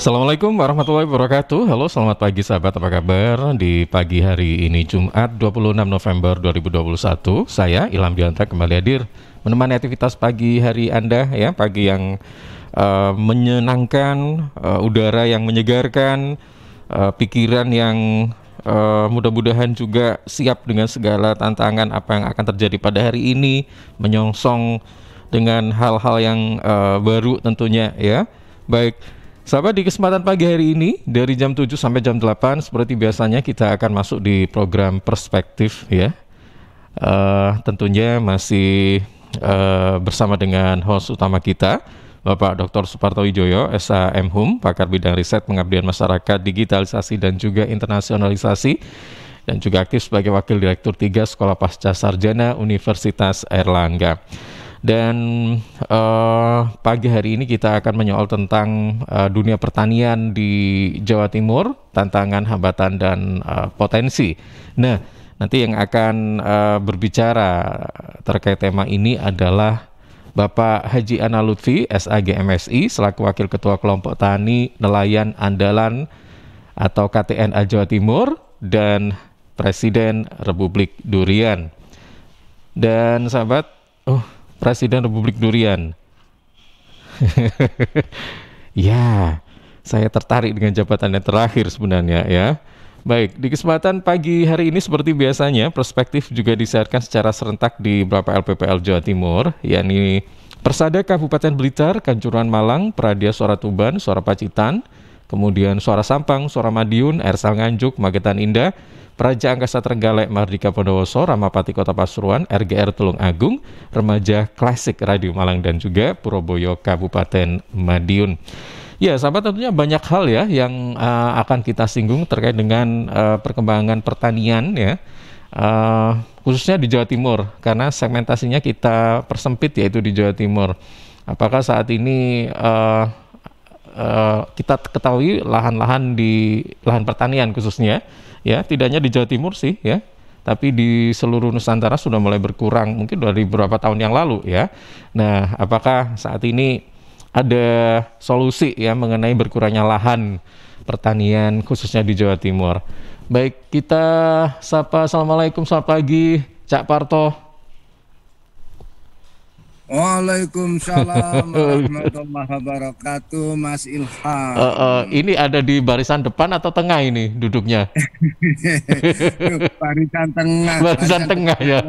Assalamualaikum warahmatullahi wabarakatuh. Halo, selamat pagi sahabat, apa kabar? Di pagi hari ini Jumat 26 November 2021, saya Ilham Dianta kembali hadir menemani aktivitas pagi hari Anda ya, pagi yang menyenangkan, udara yang menyegarkan, pikiran yang mudah-mudahan juga siap dengan segala tantangan apa yang akan terjadi pada hari ini, menyongsong dengan hal-hal yang baru tentunya ya. Baik, sahabat, di kesempatan pagi hari ini dari jam 7 sampai jam 8 seperti biasanya kita akan masuk di program Perspektif ya. Tentunya masih bersama dengan host utama kita, Bapak Dr. Suparto Wijoyo, SHM Hum, pakar bidang riset pengabdian masyarakat, digitalisasi dan juga internasionalisasi, dan juga aktif sebagai Wakil Direktur 3 Sekolah Pasca Sarjana Universitas Airlangga. Dan pagi hari ini kita akan menyoal tentang dunia pertanian di Jawa Timur, tantangan, hambatan, dan potensi. Nah, nanti yang akan berbicara terkait tema ini adalah Bapak Haji Ana Lutfi, SAG MSI, selaku Wakil Ketua Kelompok Tani Nelayan Andalan atau KTNA Jawa Timur, dan Presiden Republik Durian. Dan sahabat, Presiden Republik Durian. Ya, saya tertarik dengan jabatan yang terakhir sebenarnya ya. Baik, di kesempatan pagi hari ini seperti biasanya, Perspektif juga disiarkan secara serentak di beberapa LPPL Jawa Timur, yakni Persada Kabupaten Blitar, Kanjuruhan Malang, Pradia Suara Tuban, Suara Pacitan, kemudian Suara Sampang, Suara Madiun, Ersal Nganjuk, Magetan Indah, Praja Angkasa Trenggalek, Mardika Bondowoso, Ramapati Kota Pasuruan, RGR Tulung Agung, Remaja Klasik Radio Malang, dan juga Purwoboyo Kabupaten Madiun. Ya, sahabat, tentunya banyak hal ya yang akan kita singgung terkait dengan perkembangan pertanian ya, khususnya di Jawa Timur, karena segmentasinya kita persempit yaitu di Jawa Timur. Apakah saat ini kita ketahui lahan-lahan di lahan pertanian khususnya ya, tidak hanya di Jawa Timur sih ya, tapi di seluruh Nusantara sudah mulai berkurang mungkin dari beberapa tahun yang lalu ya. Nah, apakah saat ini ada solusi ya mengenai berkurangnya lahan pertanian khususnya di Jawa Timur? Baik, kita sapa. Assalamualaikum, selamat pagi Cak Parto. Waalaikumsalam warahmatullahi wabarakatuh, Mas Ilham. Ini ada di barisan depan atau tengah ini duduknya? Barisan tengah, Barisan tengah ya.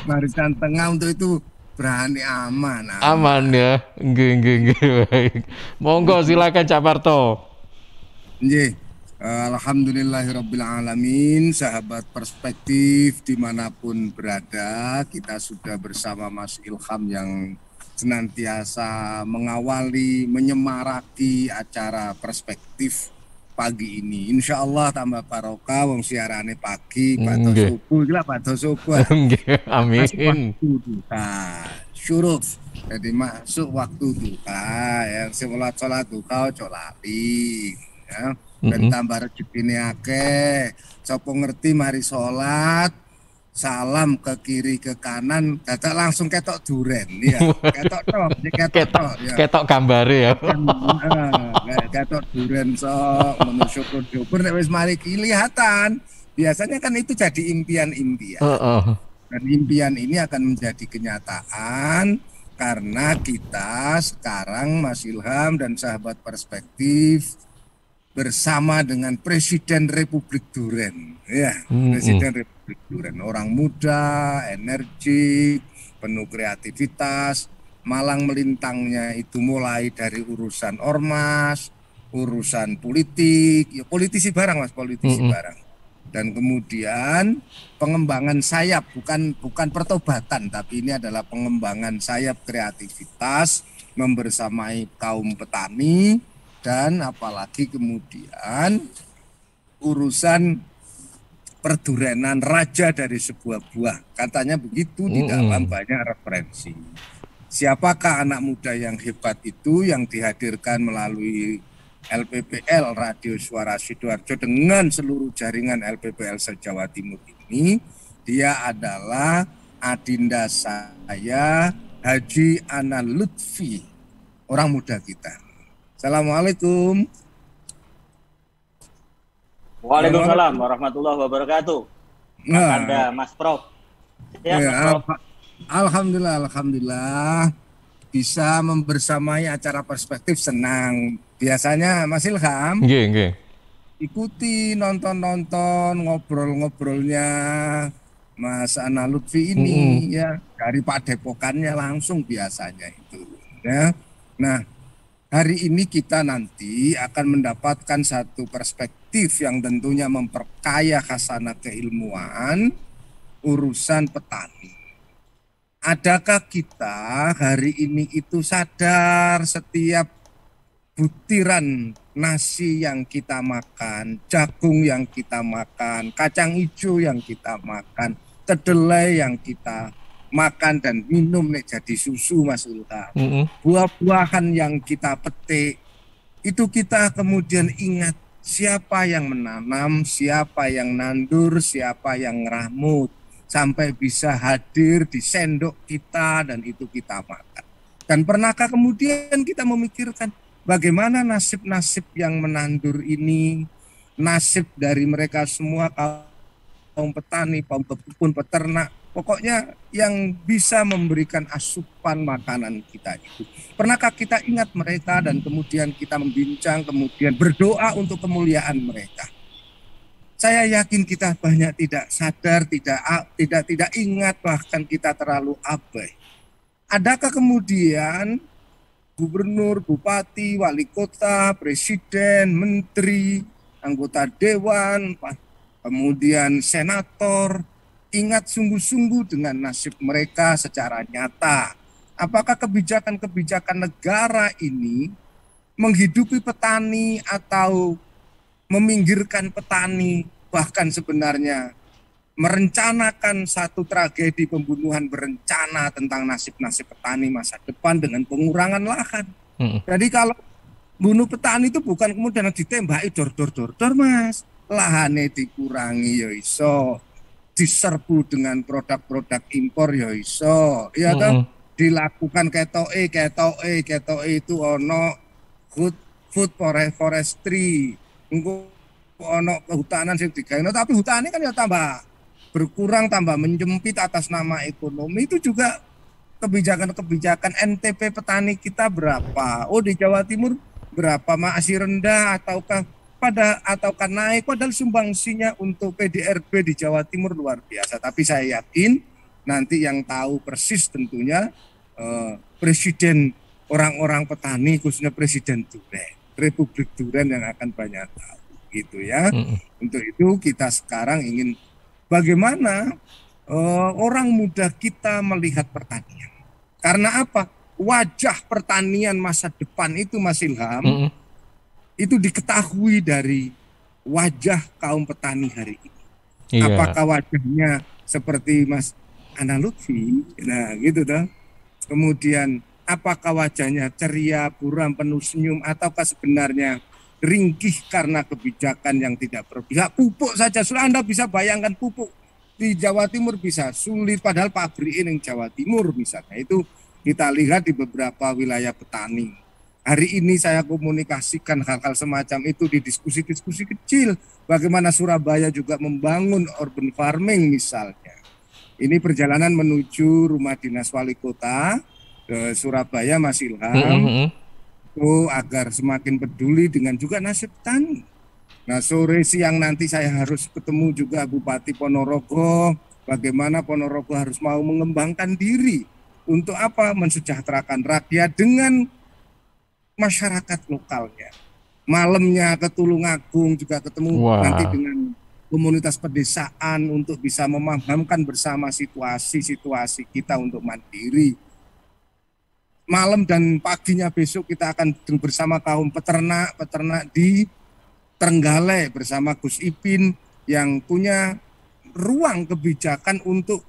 barisan tengah untuk itu berani aman, Aman aman. ya. Nggih, baik. Monggo silakan Cak Parto. Nggih. Alhamdulillahirabbil alamin, sahabat Perspektif dimanapun berada, kita sudah bersama Mas Ilham yang senantiasa mengawali, menyemarakan acara Perspektif pagi ini. Insya Allah tambah barokah, wong siarane pagi, pada Nggih. subuh, gila pada subuh. Nggih, Masuk amin. waktu duka, syuruk. Jadi masuk waktu duka, yang semula sholat duka, ojo lali. Ya. Dan Mm-mm. tambah rezekine akeh. Sopo ngerti mari sholat, salam ke kiri ke kanan, dadak langsung ketok duren, ya. Ketok Ketok, tok, ya. ketok gambare ya. Ketok duren sok, ngono syukur-syukur nek wis mari kelihatan. Biasanya kan itu jadi impian-impian. Heeh. Dan impian ini akan menjadi kenyataan karena kita sekarang, Mas Ilham dan sahabat Perspektif, bersama dengan Presiden Republik Duren, ya, Mm-mm. Presiden Republik Duren, orang muda, energik, penuh kreativitas. Malang melintangnya itu mulai dari urusan ormas, urusan politik, ya politisi barang, Mas, politisi Mm-mm. barang. Dan kemudian pengembangan sayap, bukan pertobatan, tapi ini adalah pengembangan sayap kreativitas membersamai kaum petani. Dan apalagi kemudian urusan perdurenan raja dari sebuah buah. Katanya begitu di dalam Mm-mm. banyak referensi. Siapakah anak muda yang hebat itu yang dihadirkan melalui LPPL Radio Suara Sidoarjo dengan seluruh jaringan LPPL se-Jawa Timur ini? Dia adalah adinda saya, Haji Ana Lutfi, orang muda kita. Assalamualaikum. Waalaikumsalam Assalamualaikum. warahmatullahi wabarakatuh. Mas Anda, Nah, Mas Prof. oh Sehat, ya, Mas Prof. alhamdulillah, alhamdulillah bisa membersamai acara perspektif senang. Biasanya Mas Ilham Nggih, nggih. ikuti nonton-nonton ngobrol-ngobrolnya Mas Ana Lutfi Mm-mm. ini ya dari Padepokannya langsung biasanya itu ya. Nah, hari ini kita nanti akan mendapatkan satu perspektif yang tentunya memperkaya khasanah keilmuan urusan petani. Adakah kita hari ini itu sadar setiap butiran nasi yang kita makan, jagung yang kita makan, kacang hijau yang kita makan, kedelai yang kita makan dan minum nih jadi susu Mas Ulta. Mm-mm. Buah-buahan yang kita petik, itu kita kemudian ingat siapa yang menanam, siapa yang nandur, siapa yang ngeramut, sampai bisa hadir di sendok kita dan itu kita makan. Dan pernahkah kemudian kita memikirkan bagaimana nasib-nasib yang menandur ini, nasib dari mereka semua kaum petani, kaum pekebun, peternak, pokoknya yang bisa memberikan asupan makanan kita itu. Pernahkah kita ingat mereka dan kemudian kita membincang, kemudian berdoa untuk kemuliaan mereka? Saya yakin kita banyak tidak sadar, tidak ingat, bahkan kita terlalu abai. Adakah kemudian gubernur, bupati, wali kota, presiden, menteri, anggota dewan, kemudian senator, ingat sungguh-sungguh dengan nasib mereka secara nyata? Apakah kebijakan-kebijakan negara ini menghidupi petani atau meminggirkan petani, bahkan sebenarnya merencanakan satu tragedi pembunuhan berencana tentang nasib-nasib petani masa depan dengan pengurangan lahan. Mm-mm. Jadi kalau bunuh petani itu bukan kemudian ditembaki dor-dor Mas. Lahannya dikurangi ya iso, diserbu dengan produk-produk impor ya iso, ya toh, Mm-mm. dilakukan ketoke itu ono food forestry, engko ono kehutanan sing digawe, tapi hutannya kan ya tambah berkurang, tambah menyempit atas nama ekonomi. Itu juga kebijakan-kebijakan. NTP petani kita berapa? Oh, di Jawa Timur berapa? Masih rendah ataukah naik? Padahal sumbangsinya untuk PDRB di Jawa Timur luar biasa. Tapi saya yakin nanti yang tahu persis tentunya presiden orang-orang petani, khususnya Presiden Duren, Republik Duren yang akan banyak tahu gitu ya. Mm-mm. Untuk itu kita sekarang ingin bagaimana orang muda kita melihat pertanian. Karena apa? Wajah pertanian masa depan itu Mas Ilham, Mm-mm. itu diketahui dari wajah kaum petani hari ini. Iya. Apakah wajahnya seperti Mas Ana Lutfi? Nah gitu toh. Kemudian apakah wajahnya ceria, buram, penuh senyum, ataukah sebenarnya ringkih karena kebijakan yang tidak berpihak? Pupuk saja sudah, Anda bisa bayangkan pupuk di Jawa Timur bisa sulit, padahal pabrik ini Jawa Timur misalnya. Itu kita lihat di beberapa wilayah petani. Hari ini saya komunikasikan hal-hal semacam itu di diskusi-diskusi kecil. Bagaimana Surabaya juga membangun urban farming misalnya. Ini perjalanan menuju rumah dinas wali kota ke Surabaya Mas Ilham. Mm-mm. Agar semakin peduli dengan juga nasib petani. Nah, sore siang nanti saya harus ketemu juga Bupati Ponorogo. Bagaimana Ponorogo harus mau mengembangkan diri. Untuk apa? Mensejahterakan rakyat dengan masyarakat lokalnya. Malamnya ke Tulungagung juga ketemu nanti Wah. dengan komunitas pedesaan untuk bisa memahamkan bersama situasi-situasi kita untuk mandiri. Malam dan paginya besok kita akan bersama kaum peternak di Trenggalek bersama Gus Ipin yang punya ruang kebijakan untuk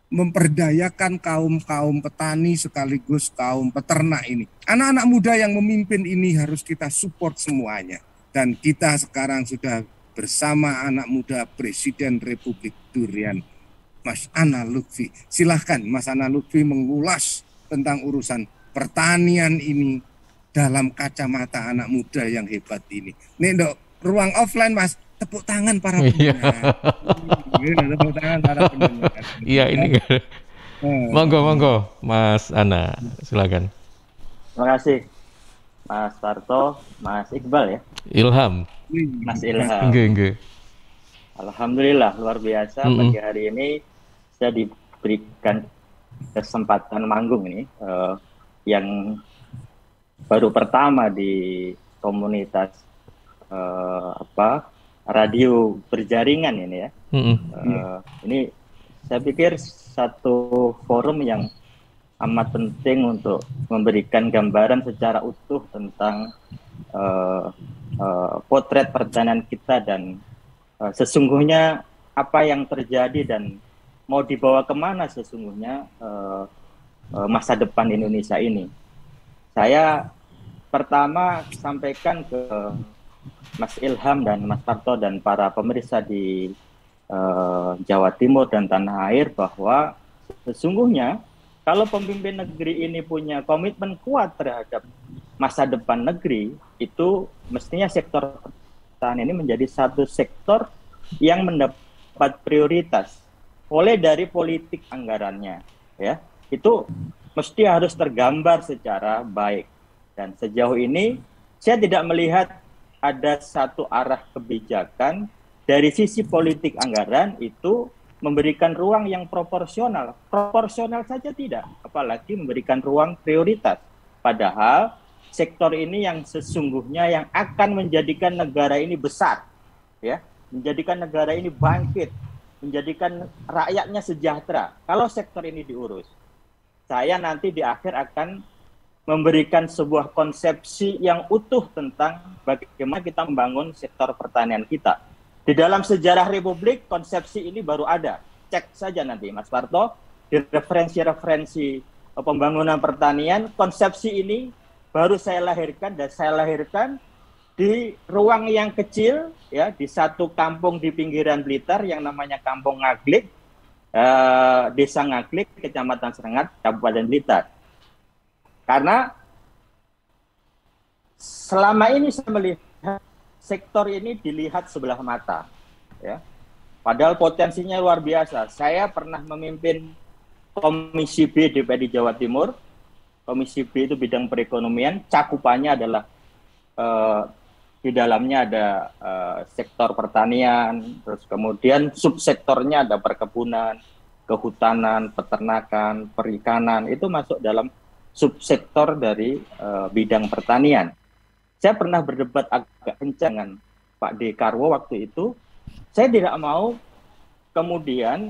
memperdayakan kaum petani sekaligus kaum peternak ini. Anak-anak muda yang memimpin ini harus kita support semuanya. Dan kita sekarang sudah bersama anak muda Presiden Republik Durian, Mas Ana Lutfi. Silahkan Mas Ana Lutfi mengulas tentang urusan pertanian ini dalam kacamata anak muda yang hebat ini. Nih dok, ruang offline Mas, tepuk tangan para Iya. pendengar. Tepuk tangan para pendengar. Iya ini. Monggo monggo Mas Ana, silakan. Terima kasih Mas Parto, Mas Iqbal ya, Ilham. Mas Ilham. Nggih. Alhamdulillah luar biasa pagi hari ini saya diberikan kesempatan manggung ini yang baru pertama di komunitas radio berjaringan ini ya. Ini saya pikir satu forum yang amat penting untuk memberikan gambaran secara utuh tentang potret pertanian kita dan sesungguhnya apa yang terjadi dan mau dibawa kemana sesungguhnya masa depan Indonesia ini. Saya pertama sampaikan ke Mas Ilham dan Mas Parto dan para pemirsa di Jawa Timur dan tanah air bahwa sesungguhnya kalau pemimpin negeri ini punya komitmen kuat terhadap masa depan negeri, itu mestinya sektor pertanian ini menjadi satu sektor yang mendapat prioritas mulai dari politik anggarannya, ya itu mesti harus tergambar secara baik. Dan sejauh ini saya tidak melihat ada satu arah kebijakan dari sisi politik anggaran itu memberikan ruang yang proporsional. Proporsional saja tidak, apalagi memberikan ruang prioritas. Padahal sektor ini yang sesungguhnya yang akan menjadikan negara ini besar, ya, menjadikan negara ini bangkit, menjadikan rakyatnya sejahtera. Kalau sektor ini diurus, saya nanti di akhir akan memberikan sebuah konsepsi yang utuh tentang bagaimana kita membangun sektor pertanian kita. Di dalam sejarah Republik, konsepsi ini baru ada. Cek saja nanti, Mas Parto, di referensi-referensi pembangunan pertanian, konsepsi ini baru saya lahirkan dan saya lahirkan di ruang yang kecil, ya, di satu kampung di pinggiran Blitar yang namanya Kampung Ngaglik, Desa Ngaglik, Kecamatan Serengat, Kabupaten Blitar. Karena selama ini saya melihat sektor ini dilihat sebelah mata, ya. Padahal potensinya luar biasa. Saya pernah memimpin Komisi B DPRD Jawa Timur. Komisi B itu bidang perekonomian, cakupannya adalah di dalamnya ada sektor pertanian, terus kemudian subsektornya ada perkebunan, kehutanan, peternakan, perikanan, itu masuk dalam subsektor dari bidang pertanian. Saya pernah berdebat agak kencang dengan Pak Dekarwo waktu itu. Saya tidak mau kemudian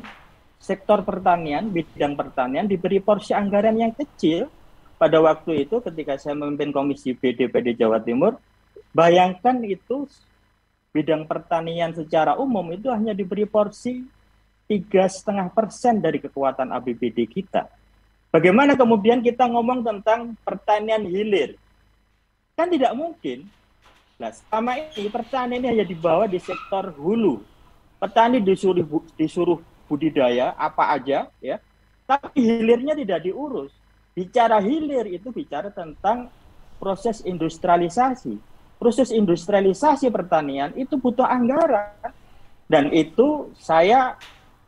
sektor pertanian, bidang pertanian diberi porsi anggaran yang kecil. Pada waktu itu ketika saya memimpin Komisi B DPRD Jawa Timur, bayangkan itu bidang pertanian secara umum itu hanya diberi porsi 3,5% dari kekuatan APBD kita. Bagaimana kemudian kita ngomong tentang pertanian hilir? Kan tidak mungkin. Nah, selama ini pertanian ini hanya dibawa di sektor hulu. Petani disuruh budidaya apa aja, ya, tapi hilirnya tidak diurus. Bicara hilir itu bicara tentang proses industrialisasi. Proses industrialisasi pertanian itu butuh anggaran. Dan itu saya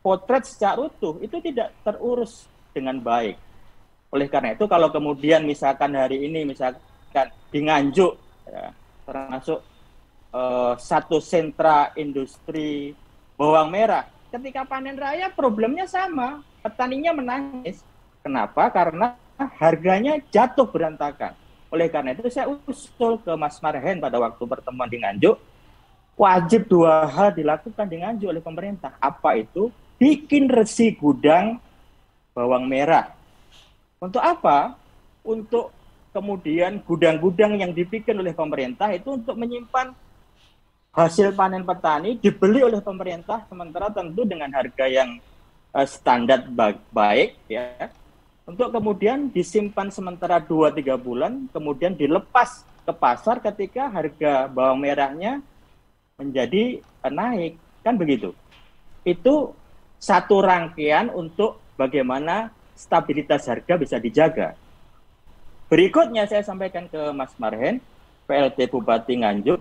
potret secara utuh, itu tidak terurus dengan baik. Oleh karena itu kalau kemudian misalkan hari ini misalkan di Nganjuk, ya, termasuk satu sentra industri bawang merah, ketika panen raya problemnya sama, petaninya menangis. Kenapa? Karena harganya jatuh berantakan. Oleh karena itu saya usul ke Mas Marhen pada waktu pertemuan di Nganjuk, wajib 2 hal dilakukan di Nganjuk oleh pemerintah. Apa itu? Bikin resi gudang bawang merah. Untuk apa? Untuk kemudian gudang-gudang yang dibikin oleh pemerintah itu untuk menyimpan hasil panen petani dibeli oleh pemerintah, sementara tentu dengan harga yang standar baik, ya, untuk kemudian disimpan sementara 2-3 bulan, kemudian dilepas ke pasar ketika harga bawang merahnya menjadi naik, kan begitu. Itu satu rangkaian untuk bagaimana stabilitas harga bisa dijaga. Berikutnya saya sampaikan ke Mas Marhen, PLT Bupati Nganjuk,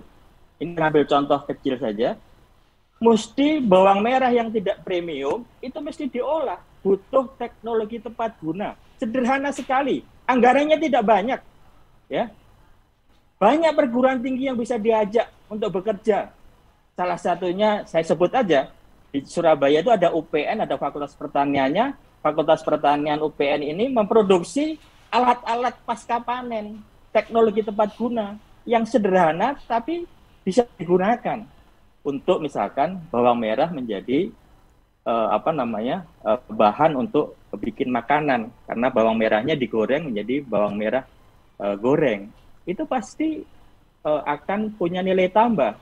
ini ngambil contoh kecil saja, mesti bawang merah yang tidak premium itu mesti diolah, butuh teknologi tepat guna. Sederhana sekali, anggarannya tidak banyak, ya. Banyak perguruan tinggi yang bisa diajak untuk bekerja. Salah satunya saya sebut aja, di Surabaya itu ada UPN, ada Fakultas Pertaniannya. Fakultas Pertanian UPN ini memproduksi alat-alat pasca panen, teknologi tepat guna yang sederhana tapi bisa digunakan untuk misalkan bawang merah menjadi bahan untuk bikin makanan, karena bawang merahnya digoreng menjadi bawang merah goreng. Itu pasti akan punya nilai tambah.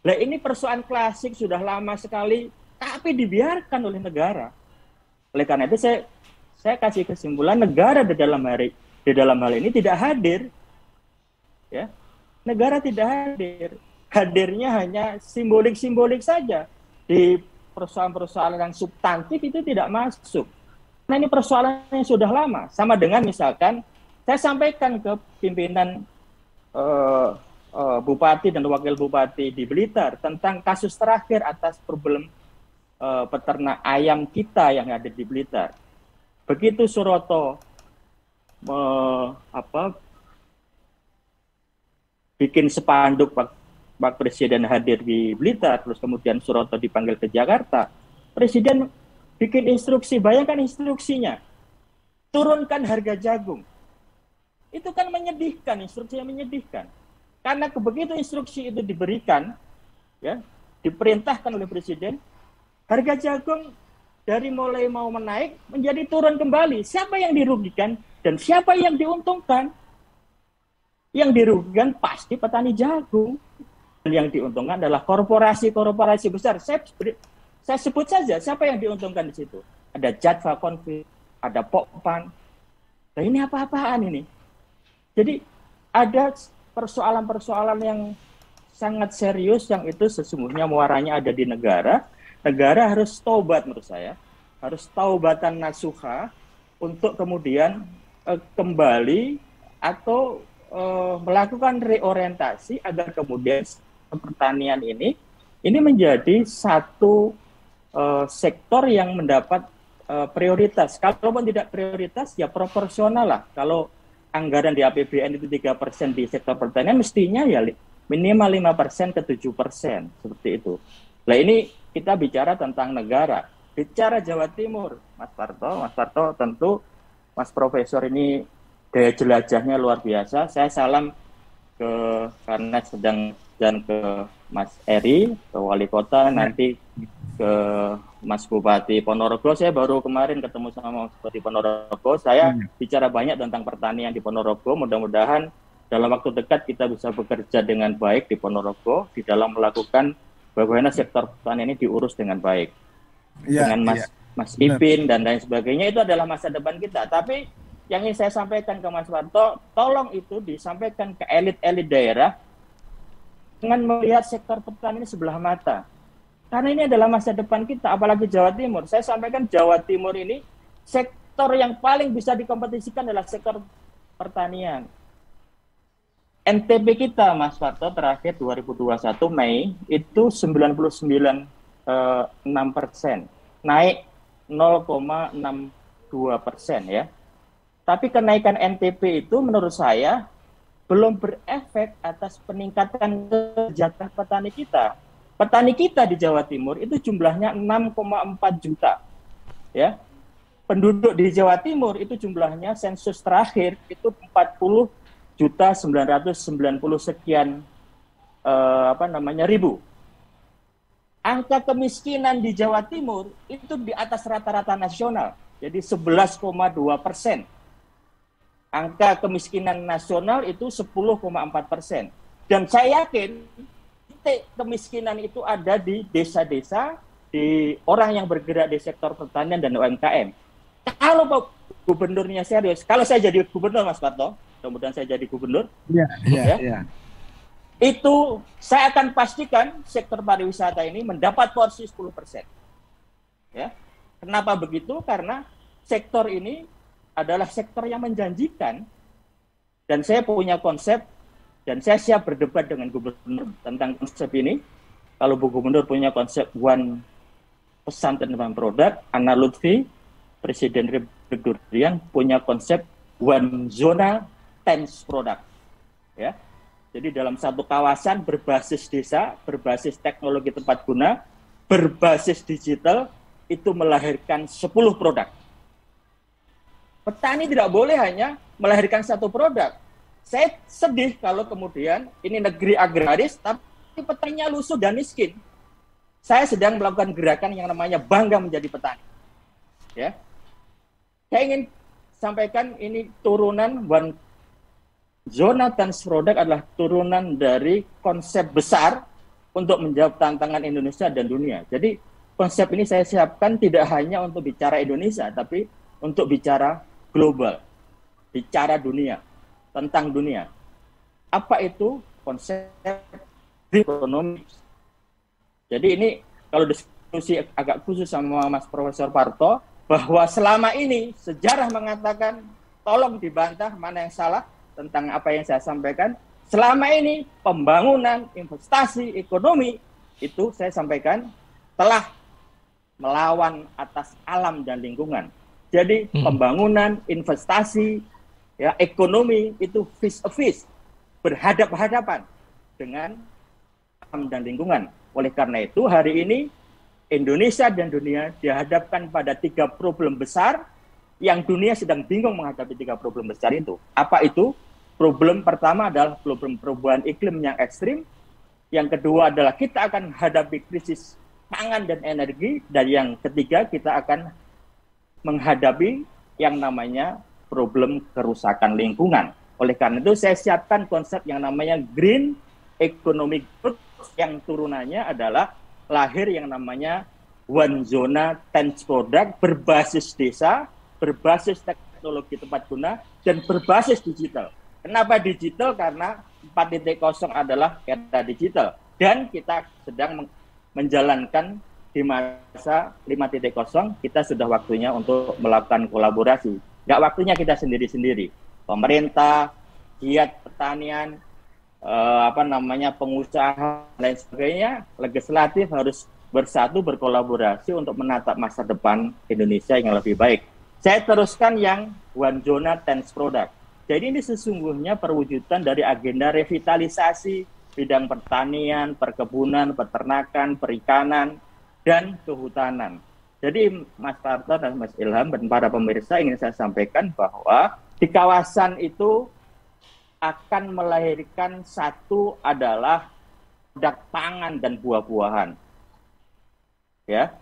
Nah, ini persoalan klasik sudah lama sekali, tapi dibiarkan oleh negara. Oleh karena itu saya kasih kesimpulan, negara di dalam hal ini tidak hadir, ya. Negara tidak hadir, hadirnya hanya simbolik-simbolik saja. Di persoalan-persoalan yang substantif itu tidak masuk. Nah, ini persoalan yang sudah lama. Sama dengan misalkan saya sampaikan ke pimpinan bupati dan wakil bupati di Blitar tentang kasus terakhir atas problem peternak ayam kita yang ada di Blitar. Begitu Suroto bikin spanduk Pak Presiden hadir di Blitar, terus kemudian Suroto dipanggil ke Jakarta, Presiden bikin instruksi, bayangkan instruksinya, turunkan harga jagung. Itu kan menyedihkan, instruksinya menyedihkan. Karena begitu instruksi itu diberikan, ya, diperintahkan oleh Presiden, harga jagung dari mulai mau menaik menjadi turun kembali. Siapa yang dirugikan dan siapa yang diuntungkan? Yang dirugikan pasti petani jagung. Dan yang diuntungkan adalah korporasi-korporasi besar. Saya sebut saja siapa yang diuntungkan di situ. Ada Jatva Konfit, ada Pokpan. Nah, ini apa-apaan ini? Jadi ada persoalan-persoalan yang sangat serius yang itu sesungguhnya muaranya ada di negara. Negara harus taubat menurut saya. Harus taubatan nasuha untuk kemudian kembali atau melakukan reorientasi agar kemudian pertanian ini menjadi satu sektor yang mendapat prioritas. Kalaupun tidak prioritas ya proporsional lah. Kalau anggaran di APBN itu 3% di sektor pertanian, mestinya ya minimal 5% ke 7%, seperti itu. Nah, ini kita bicara tentang negara. Bicara Jawa Timur, Mas Parto tentu Mas Profesor ini daya jelajahnya luar biasa. Saya salam karena sedang dan ke Mas Eri, ke Wali Kota, nanti ke Mas Bupati Ponorogo. Saya baru kemarin ketemu sama Mas Bupati Ponorogo. Saya bicara banyak tentang pertanian di Ponorogo. Mudah-mudahan dalam waktu dekat kita bisa bekerja dengan baik di Ponorogo di dalam melakukan bagaimana sektor pertanian ini diurus dengan baik. Dengan Mas Ipin dan lain sebagainya, itu adalah masa depan kita. Tapi yang ingin saya sampaikan ke Mas Parto, tolong itu disampaikan ke elit-elit daerah dengan melihat sektor pertanian ini sebelah mata. Karena ini adalah masa depan kita, apalagi Jawa Timur. Saya sampaikan Jawa Timur ini sektor yang paling bisa dikompetisikan adalah sektor pertanian. NTP kita, Mas Parto, terakhir 2021 Mei itu 99,6%, naik 0,62% ya. Tapi kenaikan NTP itu menurut saya belum berefek atas peningkatan kesejahteraan petani kita. Petani kita di Jawa Timur itu jumlahnya 6,4 juta. Ya. Penduduk di Jawa Timur itu jumlahnya sensus terakhir itu 40.990 sekian ribu. Angka kemiskinan di Jawa Timur itu di atas rata-rata nasional. Jadi 11,2%. Angka kemiskinan nasional itu 10,4%. Dan saya yakin titik kemiskinan itu ada di desa-desa, di orang yang bergerak di sektor pertanian dan UMKM. Kalau Pak Gubernurnya serius, kalau saya jadi gubernur, Mas Parto, mudah-mudahan saya jadi gubernur, itu saya akan pastikan sektor pariwisata ini mendapat porsi 10%. Ya. Kenapa begitu? Karena sektor ini adalah sektor yang menjanjikan, Dan saya punya konsep, dan saya siap berdebat dengan gubernur tentang konsep ini. Kalau Bu Gubernur punya konsep one pesan tentang produk, Ana Lutfi, Presiden Republik Durian, punya konsep one zona 10 produk. Ya. Jadi dalam satu kawasan berbasis desa, berbasis teknologi tepat guna, berbasis digital, itu melahirkan 10 produk. Petani tidak boleh hanya melahirkan satu produk. Saya sedih kalau kemudian ini negeri agraris, tapi petaninya lusuh dan miskin. Saya sedang melakukan gerakan yang namanya bangga menjadi petani. Ya, saya ingin sampaikan ini turunan one zona 10 produk adalah turunan dari konsep besar untuk menjawab tantangan Indonesia dan dunia. Jadi konsep ini saya siapkan tidak hanya untuk bicara Indonesia, tapi untuk bicara global, bicara dunia, tentang dunia. Apa itu konsep ekonomi? Jadi ini kalau diskusi agak khusus sama Mas Profesor Parto, bahwa selama ini sejarah mengatakan, tolong dibantah mana yang salah tentang apa yang saya sampaikan. Selama ini pembangunan, investasi, ekonomi, itu saya sampaikan telah melawan atas alam dan lingkungan. Jadi pembangunan, investasi, ya, ekonomi itu face to face, berhadapan-hadapan dengan alam dan lingkungan. Oleh karena itu hari ini Indonesia dan dunia dihadapkan pada 3 problem besar yang dunia sedang bingung menghadapi 3 problem besar itu. Apa itu? Problem pertama adalah problem perubahan iklim yang ekstrim. Yang kedua adalah kita akan hadapi krisis pangan dan energi. Dan yang ketiga kita akan menghadapi yang namanya problem kerusakan lingkungan. Oleh karena itu saya siapkan konsep yang namanya Green Economic Growth yang turunannya adalah lahir yang namanya One Zona 10 Product berbasis desa, berbasis teknologi tepat guna, dan berbasis digital. Kenapa digital? Karena 4.0 adalah era digital. Dan kita sedang menjalankan di masa 5.0, kita sudah waktunya untuk melakukan kolaborasi. Nggak waktunya kita sendiri-sendiri. Pemerintah, giat pertanian, pengusaha, dan lain sebagainya, legislatif harus bersatu, berkolaborasi untuk menatap masa depan Indonesia yang lebih baik. Saya teruskan yang One Zona 10 Product. Jadi ini sesungguhnya perwujudan dari agenda revitalisasi bidang pertanian, perkebunan, peternakan, perikanan, dan kehutanan. Jadi Mas Parto dan Mas Ilham dan para pemirsa ingin saya sampaikan bahwa di kawasan itu akan melahirkan satu adalah produk pangan dan buah-buahan. Ya.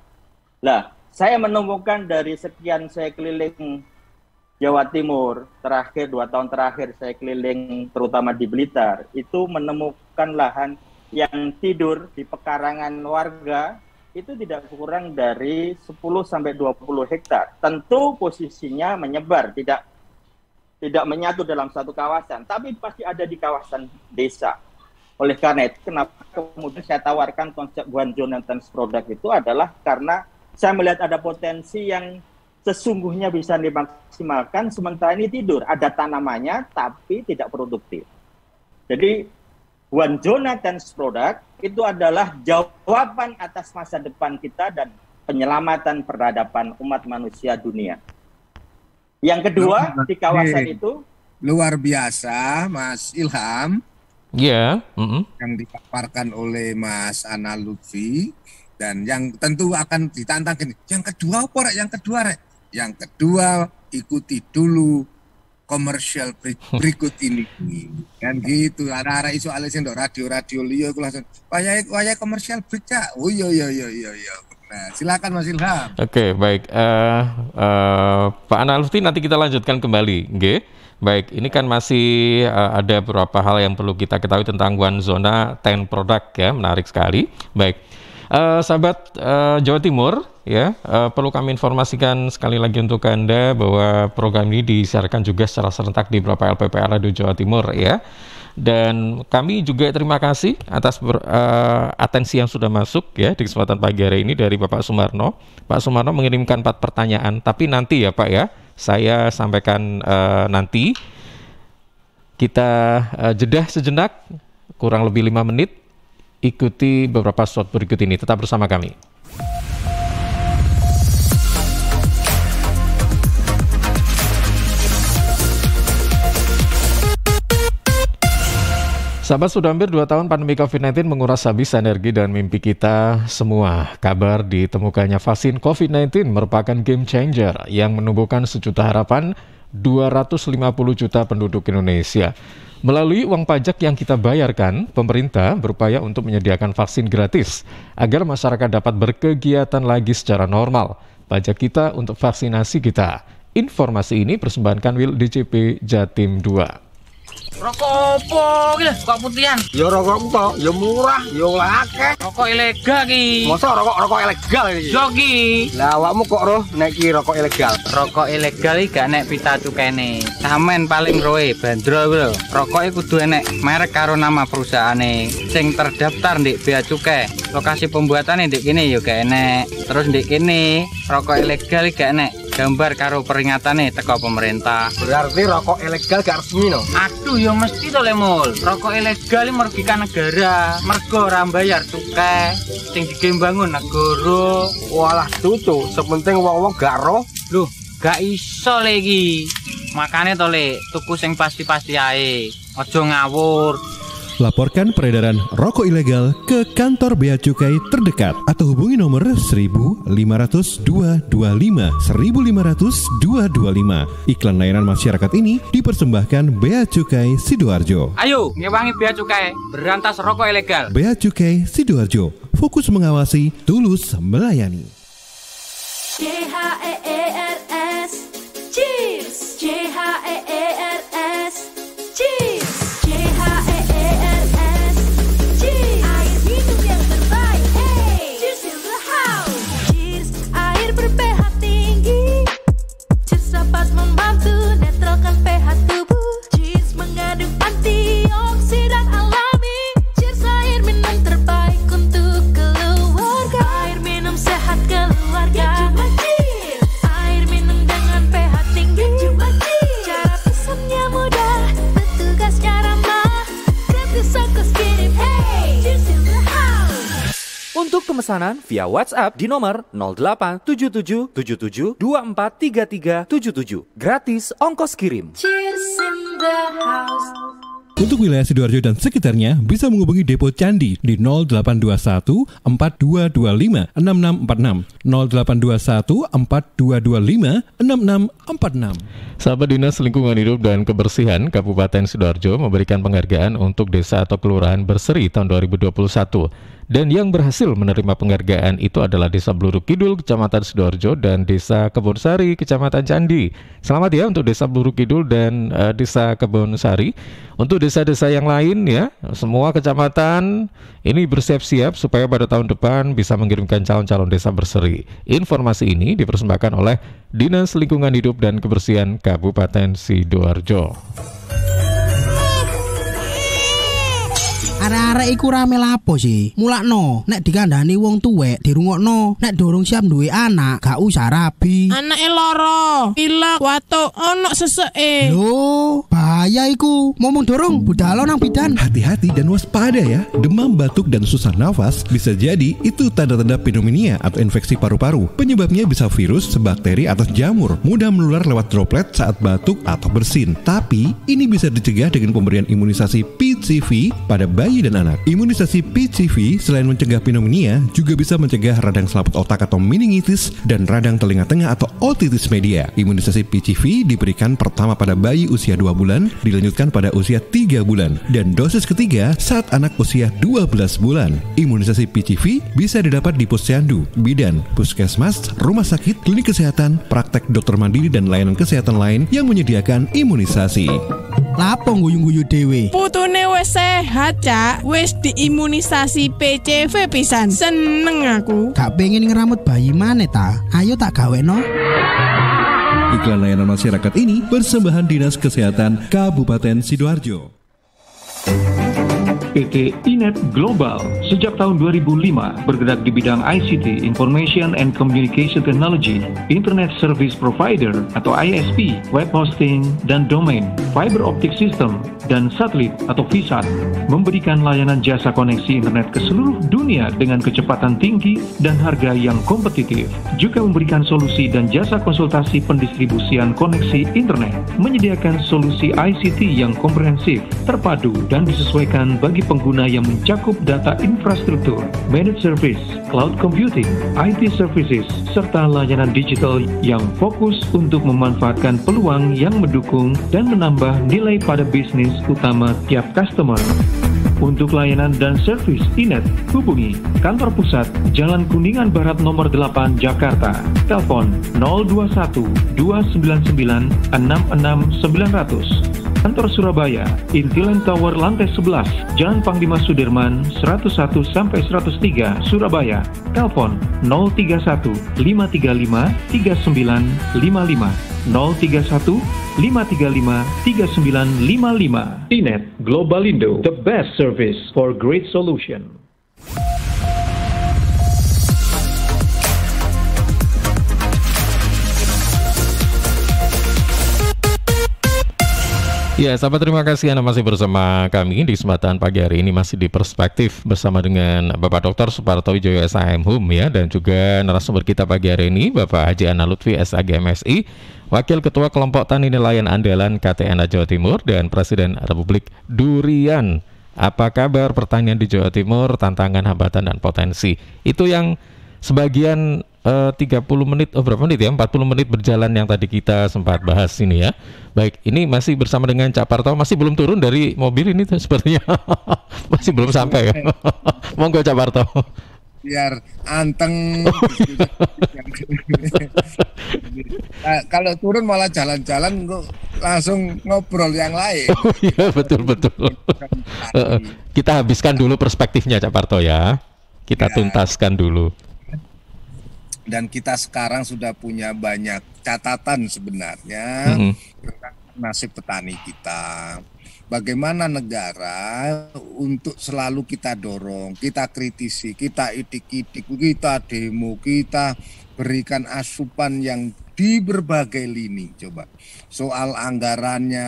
Lah, saya menemukan dari sekian saya keliling Jawa Timur, terakhir 2 tahun terakhir saya keliling terutama di Blitar, itu menemukan lahan yang tidur di pekarangan warga itu tidak kurang dari 10-20 hektar. Tentu posisinya menyebar, tidak menyatu dalam satu kawasan, tapi pasti ada di kawasan desa. Oleh karena itu, kenapa kemudian saya tawarkan konsep One Zona 10 Product itu adalah karena saya melihat ada potensi yang sesungguhnya bisa dimaksimalkan, sementara ini tidur. Ada tanamannya, tapi tidak produktif. Jadi, One Zona 10 Product itu adalah jawaban atas masa depan kita dan penyelamatan peradaban umat manusia dunia. Yang kedua, di kawasan itu luar biasa, Mas Ilham. Iya. Yang dipaparkan oleh Mas Ana Lutfi. Dan yang tentu akan ditantang gini, yang kedua apa rek? Yang kedua rek? Yang kedua ikuti dulu komersial berikut ini. Kan gitu, ada isu alih sendok radio liyo aku langsung wayai komersial break ya. Oh iya. Nah, silakan Mas Ilham. Oke, baik. Pak Ana Lutfi nanti kita lanjutkan kembali, nggih. Baik, ini kan masih ada beberapa hal yang perlu kita ketahui tentang One Zona 10 Product ya, menarik sekali. Baik. Sahabat Jawa Timur ya, perlu kami informasikan sekali lagi untuk Anda bahwa program ini disiarkan juga secara serentak di beberapa LPPR Radio Jawa Timur ya. Dan kami juga terima kasih atas atensi yang sudah masuk ya di kesempatan pagi hari ini dari Bapak Sumarno. Pak Sumarno mengirimkan 4 pertanyaan, tapi nanti ya Pak ya, saya sampaikan nanti kita jeda sejenak, kurang lebih 5 menit. Ikuti beberapa slot berikut ini. Tetap bersama kami. Sahabat, sudah hampir 2 tahun pandemi COVID-19 menguras habis energi dan mimpi kita semua. Kabar ditemukannya vaksin COVID-19 merupakan game changer yang menumbuhkan sejuta harapan 250 juta penduduk Indonesia. Melalui uang pajak yang kita bayarkan, pemerintah berupaya untuk menyediakan vaksin gratis agar masyarakat dapat berkegiatan lagi secara normal. Pajak kita untuk vaksinasi kita. Informasi ini persembahkan Wil DCP Jatim 2. Rokok opo iki kok putihan? Ya rokok tok, ya murah, ya akeh. Rokok ilegal ki. Masa rokok ilegal iki? Yo ki. Lah awakmu kok roh nek iki rokok ilegal? Rokok ilegal iki gak nek pita cukene. Samen paling roe bandro kuwi lho. Rokoke kudu enek merek karo nama perusahaane sing terdaftar ndek bea cukai. Lokasi pembuatane ndek kene yo gak enek. Terus ndek kene rokok ilegal iki gak enek gambar karo peringatane teko pemerintah. Berarti rokok ilegal gak resmi no? Aduh ya mesti to le Mul. Rokok ilegal iki merugikan negara. Mergo ora bayar cukai sing digembangun negara. Walah cucu, sepenting wong-wong gak roh. Loh, gak iso le iki. Makane to le tuku sing pasti-pasti ae. Aja ngawur. Laporkan peredaran rokok ilegal ke kantor Bea Cukai terdekat atau hubungi nomor 1.500 225 1.500 225. Iklan layanan masyarakat ini dipersembahkan Bea Cukai Sidoarjo. Ayo, ngewangi Bea Cukai, berantas rokok ilegal. Bea Cukai Sidoarjo, fokus mengawasi, tulus melayani. CHEERS, cheers. CHEERS, cheers. Membantu netralkan pH tubuh. Cheers mengandung antioksidan alami. Cheers air minum terbaik untuk keluarga. Air minum sehat keluarga. Cuma cheers. Air minum dengan pH tinggi. Cuma cheers. Cara pesannya mudah, petugasnya ramah. Gratis ongkos kirim. Hey, cheers in the house. Untuk pemesanan via WhatsApp di nomor 087777243377. Gratis ongkos kirim. Cheers in the house. Untuk wilayah Sidoarjo dan sekitarnya bisa menghubungi Depo Candi di 0821 4225 6646 0821 4225 6646. Sahabat Dinas Lingkungan Hidup dan Kebersihan Kabupaten Sidoarjo memberikan penghargaan untuk desa atau kelurahan berseri tahun 2021. Dan yang berhasil menerima penghargaan itu adalah Desa Bluruk Kidul, Kecamatan Sidoarjo, dan Desa Kebonsari, Kecamatan Candi. Selamat ya untuk Desa Bluruk Kidul dan Desa Kebonsari. Untuk desa-desa yang lain ya, semua kecamatan ini bersiap-siap supaya pada tahun depan bisa mengirimkan calon-calon desa berseri. Informasi ini dipersembahkan oleh Dinas Lingkungan Hidup dan Kebersihan Kabupaten Sidoarjo. Arek-arek iku rame lapo sih? Mulakno, nek dikandani wong tuwek dirungokno, nek durung siap duwe anak, gak usah rabi. Anake loro, pilek, watuk, ono seseke. Loh, bahaya iku. Momong dorong budalo nang bidan. Hati-hati dan waspada ya. Demam, batuk, dan susah nafas bisa jadi itu tanda-tanda pneumonia atau infeksi paru-paru. Penyebabnya bisa virus, bakteri, atau jamur. Mudah menular lewat droplet saat batuk atau bersin. Tapi ini bisa dicegah dengan pemberian imunisasi PCV pada bayi dan anak. Imunisasi PCV selain mencegah pneumonia juga bisa mencegah radang selaput otak atau meningitis dan radang telinga tengah atau otitis media. Imunisasi PCV diberikan pertama pada bayi usia 2 bulan, dilanjutkan pada usia 3 bulan, dan dosis ketiga saat anak usia 12 bulan. Imunisasi PCV bisa didapat di posyandu, bidan, puskesmas, rumah sakit, klinik kesehatan, praktek dokter mandiri, dan layanan kesehatan lain yang menyediakan imunisasi. Lapo guyu-guyu dewe? Putune wis sehat, Cak. Wis diimunisasi PCV pisan. Seneng aku. Gak pengen ngeramut bayi maneh ta? Ayo tak gaweno. Iklan layanan masyarakat ini persembahan Dinas Kesehatan Kabupaten Sidoarjo. PT Inet Global. Sejak tahun 2005 bergerak di bidang ICT, Information and Communication Technology, Internet Service Provider atau ISP, web hosting dan domain, fiber optic system, dan satelit atau VSAT, memberikan layanan jasa koneksi internet ke seluruh dunia dengan kecepatan tinggi dan harga yang kompetitif. Juga memberikan solusi dan jasa konsultasi pendistribusian koneksi internet, menyediakan solusi ICT yang komprehensif, terpadu, dan disesuaikan bagi pengguna yang mencakup data infrastruktur, managed service, cloud computing, IT services, serta layanan digital yang fokus untuk memanfaatkan peluang yang mendukung dan menambah nilai pada bisnis utama tiap customer. Untuk layanan dan servis Inet, hubungi kantor pusat Jalan Kuningan Barat nomor 8 Jakarta. Telepon 021 299 66900. Kantor Surabaya, Intiland Tower lantai 11, Jalan Panglima Sudirman 101-103 Surabaya. Telepon 031 535 3955. 031 535 3955. Inet Globalindo, the best service for great solution. Ya, sahabat, terima kasih Anda masih bersama kami di kesempatan pagi hari ini, masih di Perspektif bersama dengan Bapak Dr. Suparto Wijoyo SHM HUM ya, dan juga narasumber kita pagi hari ini Bapak Haji Ana Lutfi SAG MSI, Wakil Ketua Kelompok Tani Nelayan Andalan KTNA Jawa Timur dan Presiden Republik Durian. Apa kabar pertanian di Jawa Timur, tantangan, hambatan, dan potensi? Itu yang sebagian 30 menit, berapa menit ya? 40 menit berjalan yang tadi kita sempat bahas ini ya. Baik, ini masih bersama dengan Cak Parto, masih belum turun dari mobil ini sepertinya. Masih belum sampai ya. Monggo Cak Parto. Biar anteng. Kalau turun malah jalan-jalan langsung ngobrol yang lain. Oh iya, betul. Kita habiskan dulu perspektifnya Cak Parto ya. Kita tuntaskan dulu. Dan kita sekarang sudah punya banyak catatan sebenarnya tentang nasib petani kita. Bagaimana negara untuk selalu kita dorong, kita kritisi, kita idik-idik, kita demo, kita berikan asupan yang di berbagai lini. Coba soal anggarannya,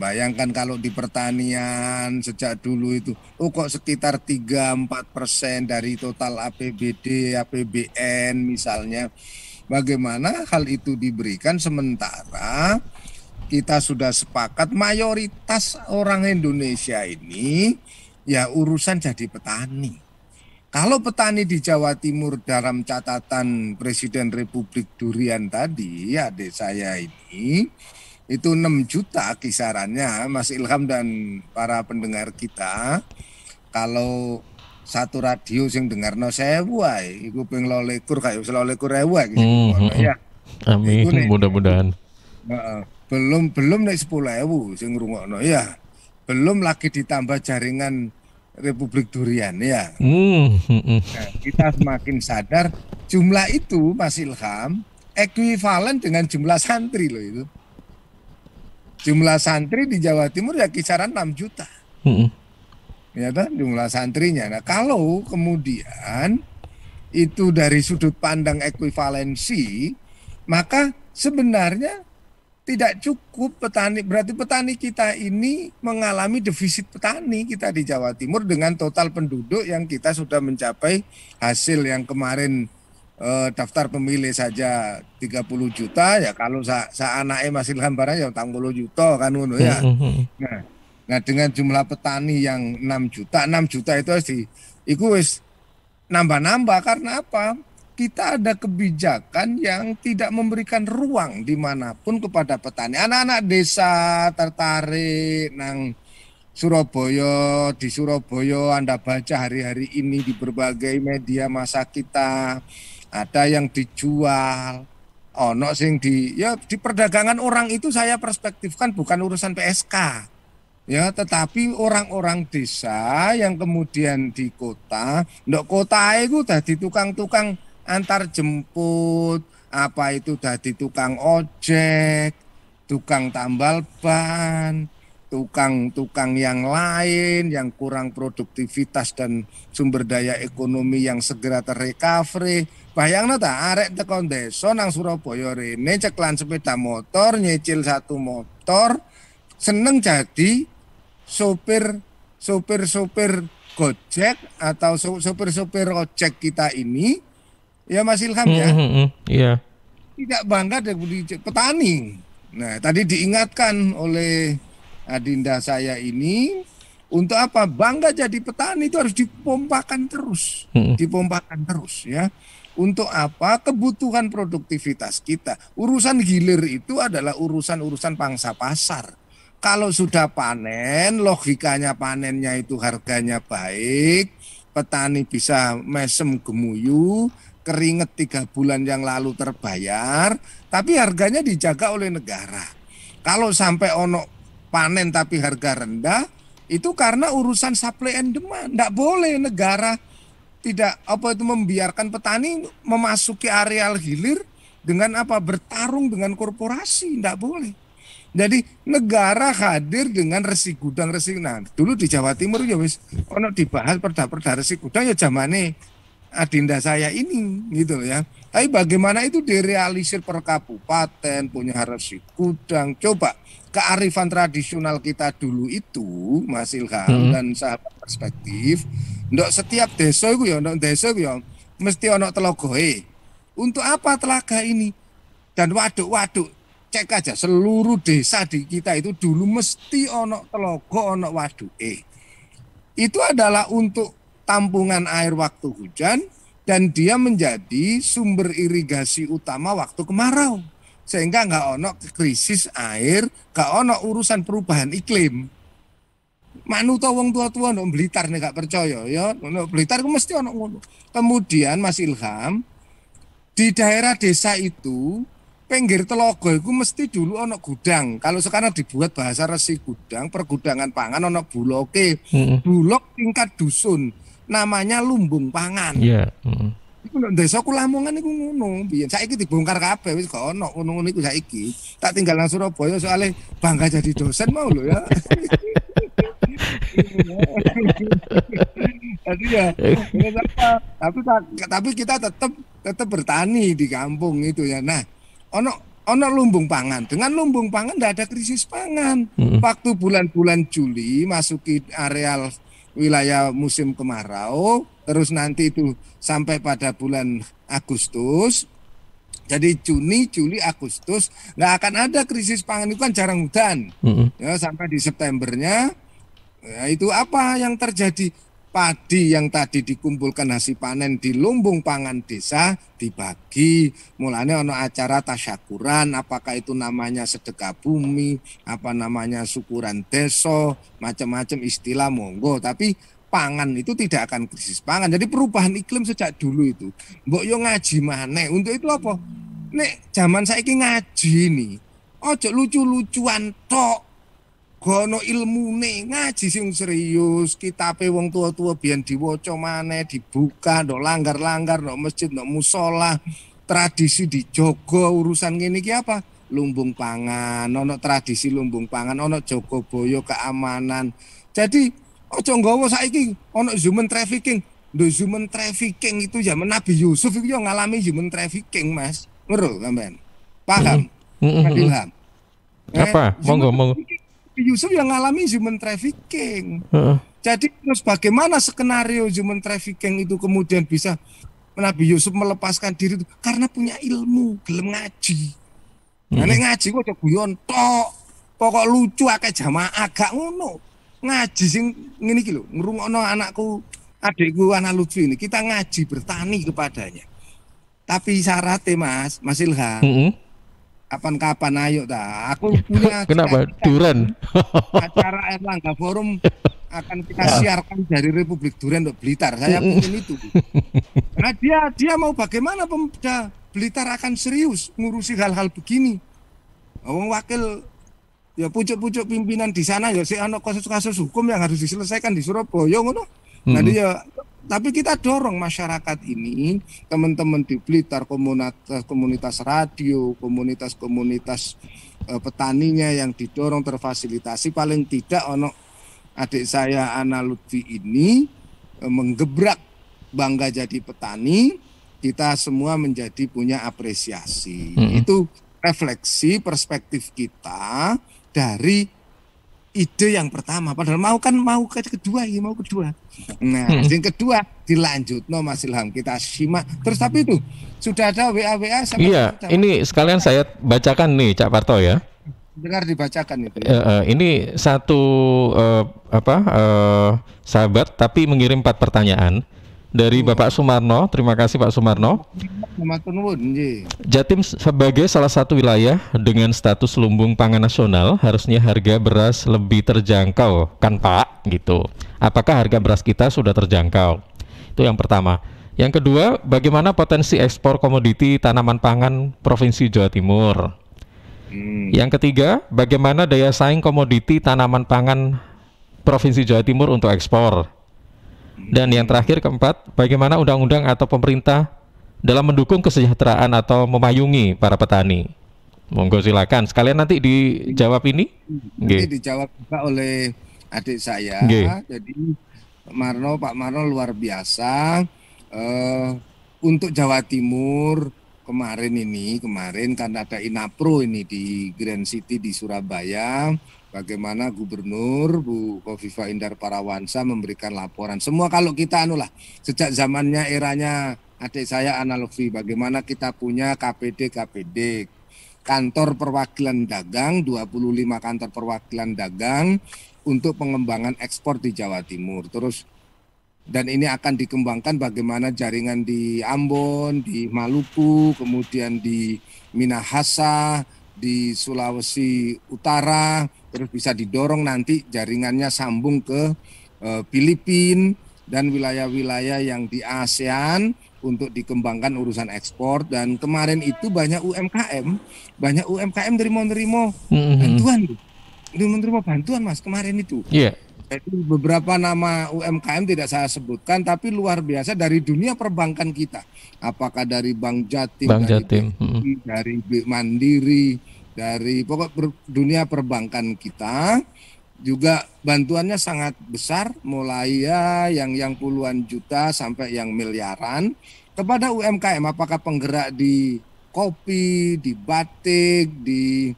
bayangkan kalau di pertanian sejak dulu itu, kok sekitar 3-4% dari total APBD, APBN misalnya. Bagaimana hal itu diberikan sementara kita sudah sepakat mayoritas orang Indonesia ini ya urusan jadi petani. Kalau petani di Jawa Timur dalam catatan Presiden Republik Durian tadi, adik saya ini, itu 6 juta kisarannya, Mas Ilham dan para pendengar kita. Kalau satu radio sing dengarno 1000 ae, iku ping 12 kayak 12.000 ya. Amin, mudah-mudahan. Belum nek 10.000 sing ngrungokno ya. Belum lagi ditambah jaringan Republik Durian ya. Nah, kita semakin sadar jumlah itu, Mas Ilham, ekuivalen dengan jumlah santri loh itu. Jumlah santri di Jawa Timur ya kisaran 6 juta. Ya kan, jumlah santrinya. Nah, kalau kemudian itu dari sudut pandang ekuivalensi, maka sebenarnya tidak cukup petani. Berarti petani kita ini mengalami defisit petani kita di Jawa Timur dengan total penduduk yang kita sudah mencapai hasil yang kemarin daftar pemilih saja 30 juta ya, kalau anake Mas Ilham barang ya 30 juta kan ngono ya. Nah, dengan jumlah petani yang 6 juta itu iku wis nambah-nambah karena apa? Kita ada kebijakan yang tidak memberikan ruang dimanapun kepada petani. Anak-anak desa tertarik nang Surabaya, di Surabaya Anda baca hari-hari ini di berbagai media massa kita, ada yang dijual, ono sing di perdagangan orang itu saya perspektifkan bukan urusan PSK. Ya, tetapi orang-orang desa yang kemudian di kota, ndok kota itu dadi tukang-tukang antar jemput, apa itu dadi tukang ojek, tukang tambal ban, tukang-tukang yang lain yang kurang produktivitas dan sumber daya ekonomi yang segera terrecovery. Bayangno ta arek teko desa nang Surabaya rene ceklan sepeda motor, nyicil satu motor, seneng jadi sopir Gojek atau sopir ojek kita ini, ya Mas Ilham ya. Iya. Tidak bangga dari petani. Nah, tadi diingatkan oleh adinda saya ini, untuk apa? Bangga jadi petani itu harus dipompakan terus. Dipompakan terus ya. Untuk apa? Kebutuhan produktivitas kita. Urusan hilir itu adalah urusan pangsa pasar. Kalau sudah panen, logikanya panennya itu harganya baik, petani bisa mesem gemuyu, keringet 3 bulan yang lalu terbayar, tapi harganya dijaga oleh negara. Kalau sampai ono panen tapi harga rendah, itu karena urusan supply and demand. Nggak boleh negara tidak membiarkan petani memasuki areal hilir dengan bertarung dengan korporasi, nggak boleh. Jadi negara hadir dengan resi gudang. Nah, dulu di Jawa Timur ya wis ono dibahas perda resi gudang ya zamane adinda saya ini gitu ya. Tapi bagaimana itu direalisir per kabupaten, punya resi gudang. Coba kearifan tradisional kita dulu itu, Mas Ilham dan sahabat perspektif, ndok setiap desa itu ya, mesti ono telogoe. Untuk apa telaga ini? Dan waduk-waduk, cek aja seluruh desa di kita itu dulu mesti ono telogo, ono waduke. Itu adalah untuk tampungan air waktu hujan dan dia menjadi sumber irigasi utama waktu kemarau. Sehingga nggak ono krisis air, nggak ono urusan perubahan iklim. Manuto wong tua-tua ndok Blitar nih gak percaya ya, ndok Blitar itu mesti ono ngono. Kemudian Mas Ilham, di daerah desa itu pinggir telogo itu mesti dulu ono gudang. Kalau sekarang dibuat bahasa resi gudang, pergudangan pangan ono buloke. Bulog tingkat dusun. Namanya lumbung pangan. Iya. Iku nek desaku Lamongan iku ngono. Biyen saiki dibongkar kabeh wis gak ono ngono iku saiki. Tak tinggal nang Surabaya soalnya bangga jadi dosen mau lho ya. Jadi ya, tapi kita tetap bertani di kampung itu ya. Nah, ono lumbung pangan. Dengan lumbung pangan tidak ada krisis pangan. Waktu bulan-bulan Juli masuki areal wilayah musim kemarau, terus nanti itu sampai pada bulan Agustus. Jadi Juni, Juli, Agustus nggak akan ada krisis pangan, itu kan jarang hujan. Ya, sampai di Septembernya, ya, itu apa yang terjadi? Padi yang tadi dikumpulkan hasil panen di lumbung pangan desa dibagi, mulanya ono acara tasyakuran, apakah itu namanya sedekah bumi, apa namanya syukuran deso, macam-macam istilah monggo, tapi pangan itu tidak akan krisis pangan. Jadi perubahan iklim sejak dulu itu. Mbok yo ngaji maneh. Untuk itu apa? Nek zaman saiki ngaji nih, ojo lucu-lucuan tok. Gono ilmune ngaji sing serius, kitabe wong tua-tua biyen diwaca maneh, dibuka, ndok langgar-langgar, ndok masjid, ndok musala, tradisi dijogo, urusan ngene iki apa? Lumbung pangan, ono tradisi lumbung pangan, ono jogo boyo keamanan. Jadi ojo nggawa saiki ono human trafficking. Ndok human trafficking itu zaman Nabi Yusuf itu yo ngalami human trafficking, Mas. Ngerti sampean? Paham? Ilham. Apa? Monggo. Yusuf yang ngalami human trafficking. Jadi terus bagaimana skenario human trafficking itu kemudian bisa Nabi Yusuf melepaskan diri itu? Karena punya ilmu, gelem ngaji. Nek ngaji kok guyon tok. Pokok lucu akeh jamaah gak ngono. Ngaji sing ngene iki lho, ngrungokno anakku, adikku anak lucu ini, kita ngaji bertani kepadanya. Tapi syaratnya Mas Ilham. Kapan-kapan ayo dah. Aku punya kenapa Duren acara Erlangga Forum akan kita siarkan dari Republik Duren untuk Blitar. Saya ingin itu. Nah dia mau bagaimana Pemda Blitar akan serius ngurusi hal-hal begini. Wakil ya pucuk-pucuk pimpinan di sana ya sih ana kasus-kasus hukum yang harus diselesaikan di Surabaya ngono. Nah dia tapi kita dorong masyarakat ini, teman-teman di Blitar, komunitas radio, komunitas petaninya yang didorong terfasilitasi, paling tidak ono adik saya Ana Lutfi ini menggebrak bangga jadi petani, kita semua menjadi punya apresiasi. Itu refleksi perspektif kita dari ide yang pertama. Padahal mau kedua. Nah, yang kedua dilanjut Mas Ilham, kita simak. Terus tapi itu sudah ada WA sama. Iya, ini sekalian saya bacakan nih Cak Parto ya. Dengar dibacakan itu. Ini satu sahabat tapi mengirim 4 pertanyaan dari Bapak Sumarno. Terima kasih Pak Sumarno. Jatim sebagai salah satu wilayah dengan status lumbung pangan nasional, harusnya harga beras lebih terjangkau kan Pak? Gitu. Apakah harga beras kita sudah terjangkau? Itu yang pertama. Yang kedua, bagaimana potensi ekspor komoditi tanaman pangan Provinsi Jawa Timur? Yang ketiga, bagaimana daya saing komoditi tanaman pangan Provinsi Jawa Timur untuk ekspor? Dan yang terakhir, keempat, bagaimana undang-undang atau pemerintah dalam mendukung kesejahteraan atau memayungi para petani? Monggo silakan, sekalian nanti dijawab ini. Nanti dijawab juga oleh adik saya. Jadi Pak Marno luar biasa. Untuk Jawa Timur kemarin kan ada Inapro ini di Grand City di Surabaya. Bagaimana Gubernur Bu Khofifah Indar Parawansa memberikan laporan. Semua kalau kita sejak zamannya eranya adik saya Ana Lutfi, bagaimana kita punya KPD, kantor perwakilan dagang, 25 kantor perwakilan dagang untuk pengembangan ekspor di Jawa Timur. Terus dan ini akan dikembangkan bagaimana jaringan di Ambon, di Maluku, kemudian di Minahasa, di Sulawesi Utara, terus bisa didorong nanti jaringannya sambung ke Filipina dan wilayah-wilayah yang di ASEAN untuk dikembangkan urusan ekspor. Dan kemarin itu banyak UMKM nerimo bantuan Mas kemarin itu. Jadi beberapa nama UMKM tidak saya sebutkan, tapi luar biasa dari dunia perbankan kita. Apakah dari Bank Jatim, dari Mandiri, dari dunia perbankan kita juga bantuannya sangat besar, mulai yang puluhan juta sampai yang miliaran kepada UMKM. Apakah penggerak di kopi, di batik, di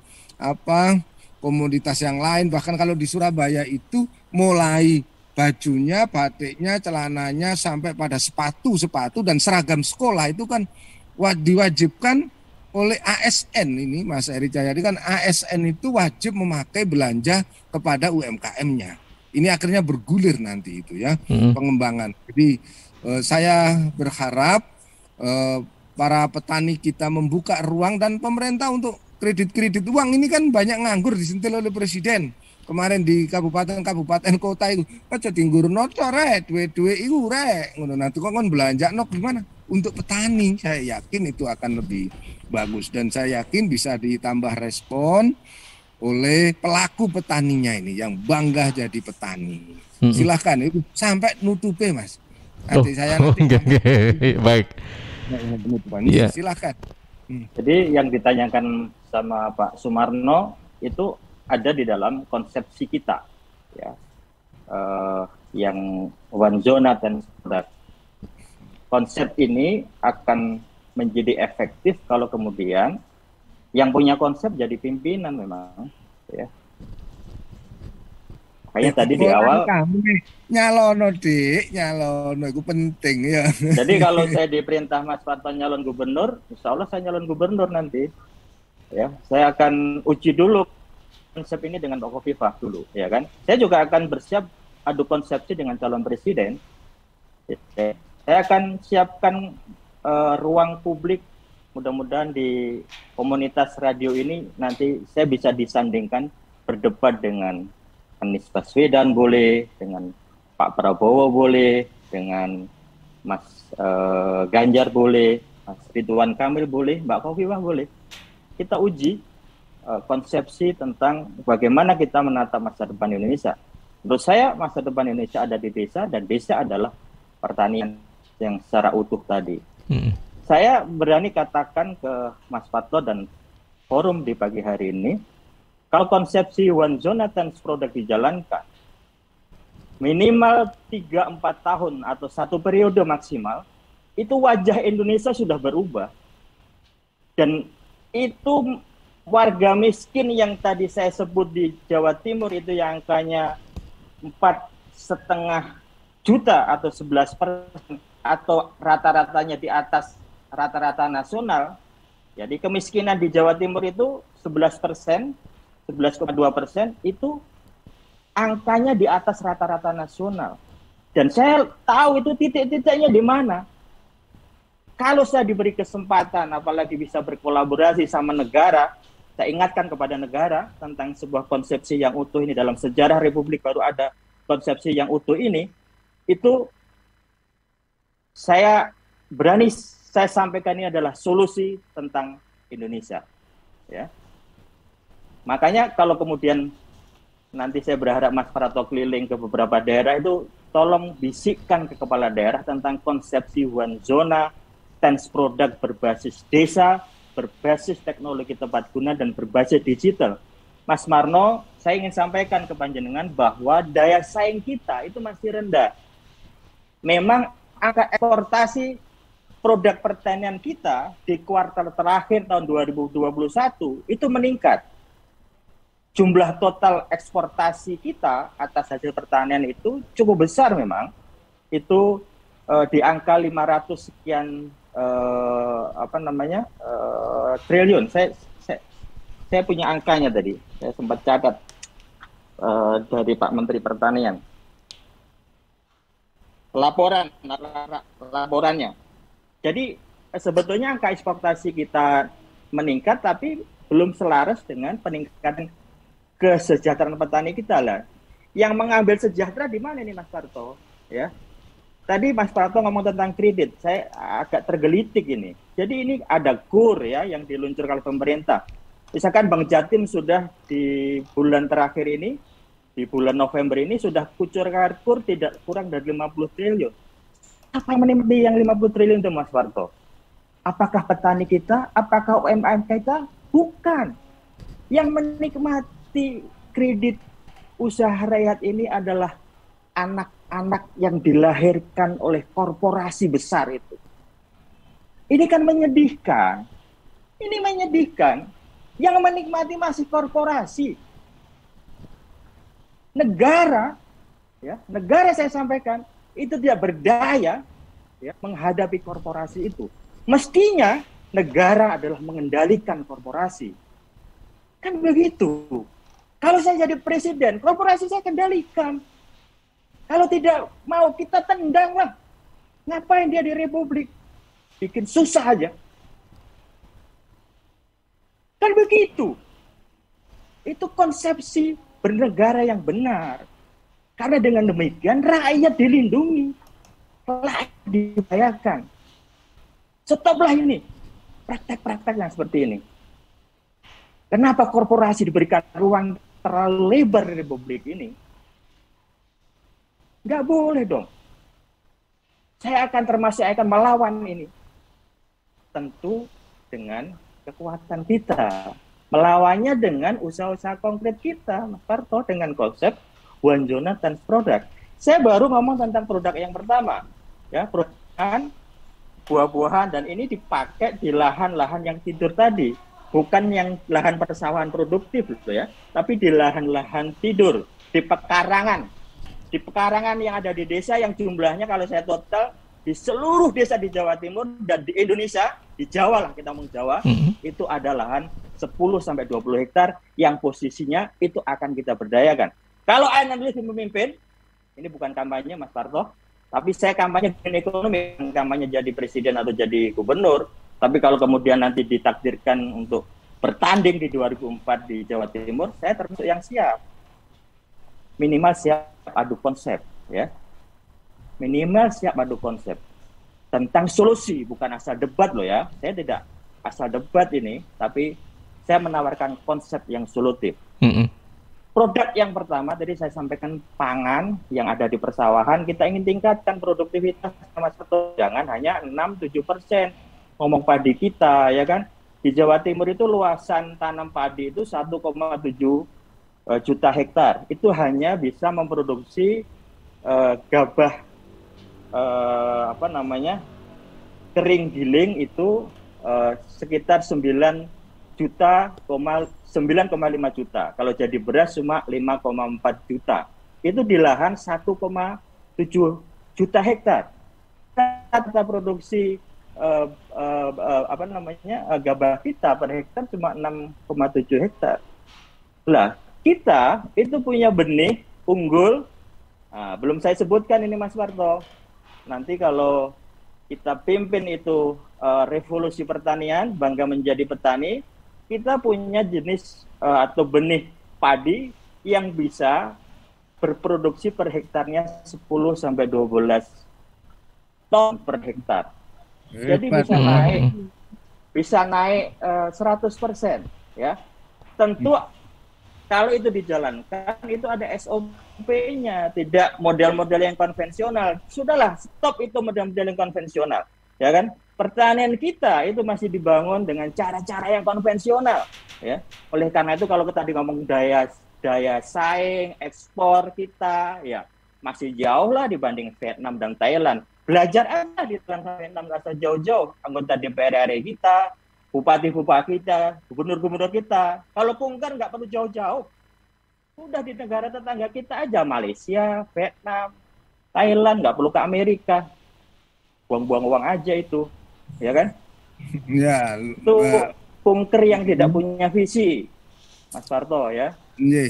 komoditas yang lain. Bahkan kalau di Surabaya itu mulai bajunya, batiknya, celananya sampai pada sepatu dan seragam sekolah itu kan diwajibkan oleh ASN ini Mas Eri Cahyadi kan. ASN itu wajib memakai belanja kepada UMKM-nya. Ini akhirnya bergulir nanti itu ya pengembangan. Jadi saya berharap para petani kita membuka ruang dan pemerintah untuk kredit uang. Ini kan banyak nganggur disentil oleh Presiden. Kemarin di kabupaten kota itu aja tinggur noto rek duwe iku rek ngono nanti kok belanja gimana untuk petani. Saya yakin itu akan lebih bagus dan saya yakin bisa ditambah respon oleh pelaku petaninya ini yang bangga jadi petani. Silahkan itu sampai nutupe Mas. Nanti saya nanti baik. Ya. Silahkan. Jadi yang ditanyakan sama Pak Sumarno itu ada di dalam konsepsi kita, ya, yang one zona dan standar. Konsep ini akan menjadi efektif kalau kemudian yang punya konsep jadi pimpinan memang, ya. Kayak tadi di awal nyalono itu penting ya. Jadi kalau saya diperintah Mas Parto nyalon gubernur, insya Allah saya nyalon gubernur nanti. Ya, saya akan uji dulu konsep ini dengan Pak Khofifah dulu, ya kan? Saya juga akan bersiap adu konsepsi dengan calon presiden. Saya akan siapkan ruang publik, mudah-mudahan di komunitas radio ini nanti saya bisa disandingkan berdebat dengan Anies Baswedan boleh, dengan Pak Prabowo boleh, dengan Mas Ganjar boleh, Mas Ridwan Kamil boleh, Mbak Khofifah boleh. Kita uji konsepsi tentang bagaimana kita menatap masa depan Indonesia. Menurut saya masa depan Indonesia ada di desa dan desa adalah pertanian yang secara utuh tadi. Saya berani katakan ke Mas Parto dan forum di pagi hari ini, Kalau konsepsi one zona tens product dijalankan, minimal 3-4 tahun atau 1 periode maksimal, itu wajah Indonesia sudah berubah. Dan itu warga miskin yang tadi saya sebut di Jawa Timur itu yang angkanya 4,5 juta atau 11%, atau rata-ratanya di atas rata-rata nasional. Jadi kemiskinan di Jawa Timur itu 11%, 11,2%, itu angkanya di atas rata-rata nasional. Dan saya tahu itu titik-titiknya di mana. Kalau saya diberi kesempatan, apalagi bisa berkolaborasi sama negara, saya ingatkan kepada negara tentang sebuah konsepsi yang utuh ini. Dalam sejarah Republik baru ada konsepsi yang utuh ini. Itu saya berani saya sampaikan ini adalah solusi tentang Indonesia. Ya. Makanya kalau kemudian nanti saya berharap Mas Prato keliling ke beberapa daerah itu, tolong bisikkan ke kepala daerah tentang konsepsi one zona, tens produk berbasis desa, berbasis teknologi tepat guna, dan berbasis digital. Mas Marno, saya ingin sampaikan ke panjenengan bahwa daya saing kita itu masih rendah. Memang angka eksportasi produk pertanian kita di kuartal terakhir tahun 2021 itu meningkat. Jumlah total eksportasi kita atas hasil pertanian itu cukup besar memang. Itu di angka 500 sekian triliun. Saya punya angkanya tadi. Saya sempat catat dari Pak Menteri Pertanian. Laporannya. Jadi sebetulnya angka eksportasi kita meningkat, tapi belum selaras dengan peningkatan kesejahteraan petani kita lah. Yang mengambil sejahtera di mana nih Mas Parto? Ya. Tadi Mas Prato ngomong tentang kredit, saya agak tergelitik ini. Jadi ini ada KUR ya yang diluncurkan pemerintah. Misalkan Bank Jatim sudah di bulan terakhir ini, di bulan November ini sudah kucurkan KUR tidak kurang dari 50 triliun. Apa yang menikmati yang 50 triliun itu Mas Prato? Apakah petani kita? Apakah UMKM kita? Bukan. Yang menikmati kredit usaha rakyat ini adalah anak-anak yang dilahirkan oleh korporasi besar itu. Ini kan menyedihkan. Ini menyedihkan. Yang menikmati masih korporasi. Negara, ya, negara saya sampaikan, itu tidak berdaya ya, menghadapi korporasi itu. Mestinya negara adalah mengendalikan korporasi. Kan begitu. Kalau saya jadi presiden, korporasi saya kendalikan. Kalau tidak mau, kita tendang lah. Ngapain dia di Republik? Bikin susah aja. Kan begitu. Itu konsepsi bernegara yang benar. Karena dengan demikian, rakyat dilindungi. Rakyat dibahayakan. Stoplah ini. Praktek-praktek yang seperti ini. Kenapa korporasi diberikan ruang terlalu lebar di Republik ini? Nggak boleh dong. Saya akan melawan ini. Tentu dengan kekuatan kita. Melawannya dengan usaha-usaha konkret kita, Mas Parto, dengan konsep one zona tens product. Saya baru ngomong tentang produk yang pertama. Ya, produk buah-buahan, dan ini dipakai di lahan-lahan yang tidur tadi. Bukan yang lahan persawahan produktif gitu ya, tapi di lahan-lahan tidur, di pekarangan. Di pekarangan yang ada di desa yang jumlahnya kalau saya total di seluruh desa di Jawa Timur dan di Indonesia, di Jawa lah kita ngomong Jawa, itu ada lahan 10-20 hektar yang posisinya itu akan kita berdayakan. Kalau Anda memimpin, ini bukan kampanye Mas Parto, tapi saya kampanye dengan ekonomi, kampanye jadi presiden atau jadi gubernur. Tapi kalau kemudian nanti ditakdirkan untuk bertanding di 2004 di Jawa Timur, saya termasuk yang siap. Minimal siap adu konsep, ya. Minimal siap adu konsep tentang solusi, bukan asal debat loh ya. Saya tidak asal debat ini, tapi saya menawarkan konsep yang solutif. Produk yang pertama tadi saya sampaikan pangan yang ada di persawahan, kita ingin tingkatkan produktivitas sama satu, jangan hanya 6-7%. Ngomong padi kita, ya kan, Di Jawa Timur itu luasan tanam padi itu 1,7 juta hektar. Itu hanya bisa memproduksi gabah kering giling itu sekitar 9,5 juta. Kalau jadi beras cuma 5,4 juta. Itu di lahan 1,7 juta hektar. Kita produksi gabah kita per hektar cuma 6,7 hektar. Lah, kita itu punya benih unggul. Nah, belum saya sebutkan ini Mas Parto. Nanti kalau kita pimpin itu revolusi pertanian, bangga menjadi petani, kita punya jenis atau benih padi yang bisa berproduksi per hektarnya 10 sampai 12 ton per hektar. Jadi bisa naik 100%, ya. Tentu kalau itu dijalankan itu ada SOP-nya, tidak model-model yang konvensional. Sudahlah, stop itu model-model yang konvensional, ya kan? Pertanian kita itu masih dibangun dengan cara-cara yang konvensional, ya. Oleh karena itu kalau kita ngomong daya saing ekspor kita, ya masih jauh lah dibanding Vietnam dan Thailand. Belajar aja di Vietnam, rasa jauh-jauh anggota DPR RI kita, bupati-bupati kita, gubernur-gubernur kita. Kalau kunker nggak perlu jauh-jauh, udah di negara tetangga kita aja, Malaysia, Vietnam, Thailand, nggak perlu ke Amerika, buang-buang uang aja itu, ya kan? Ya. Itu kunker yang tidak punya visi, Mas Parto, ya.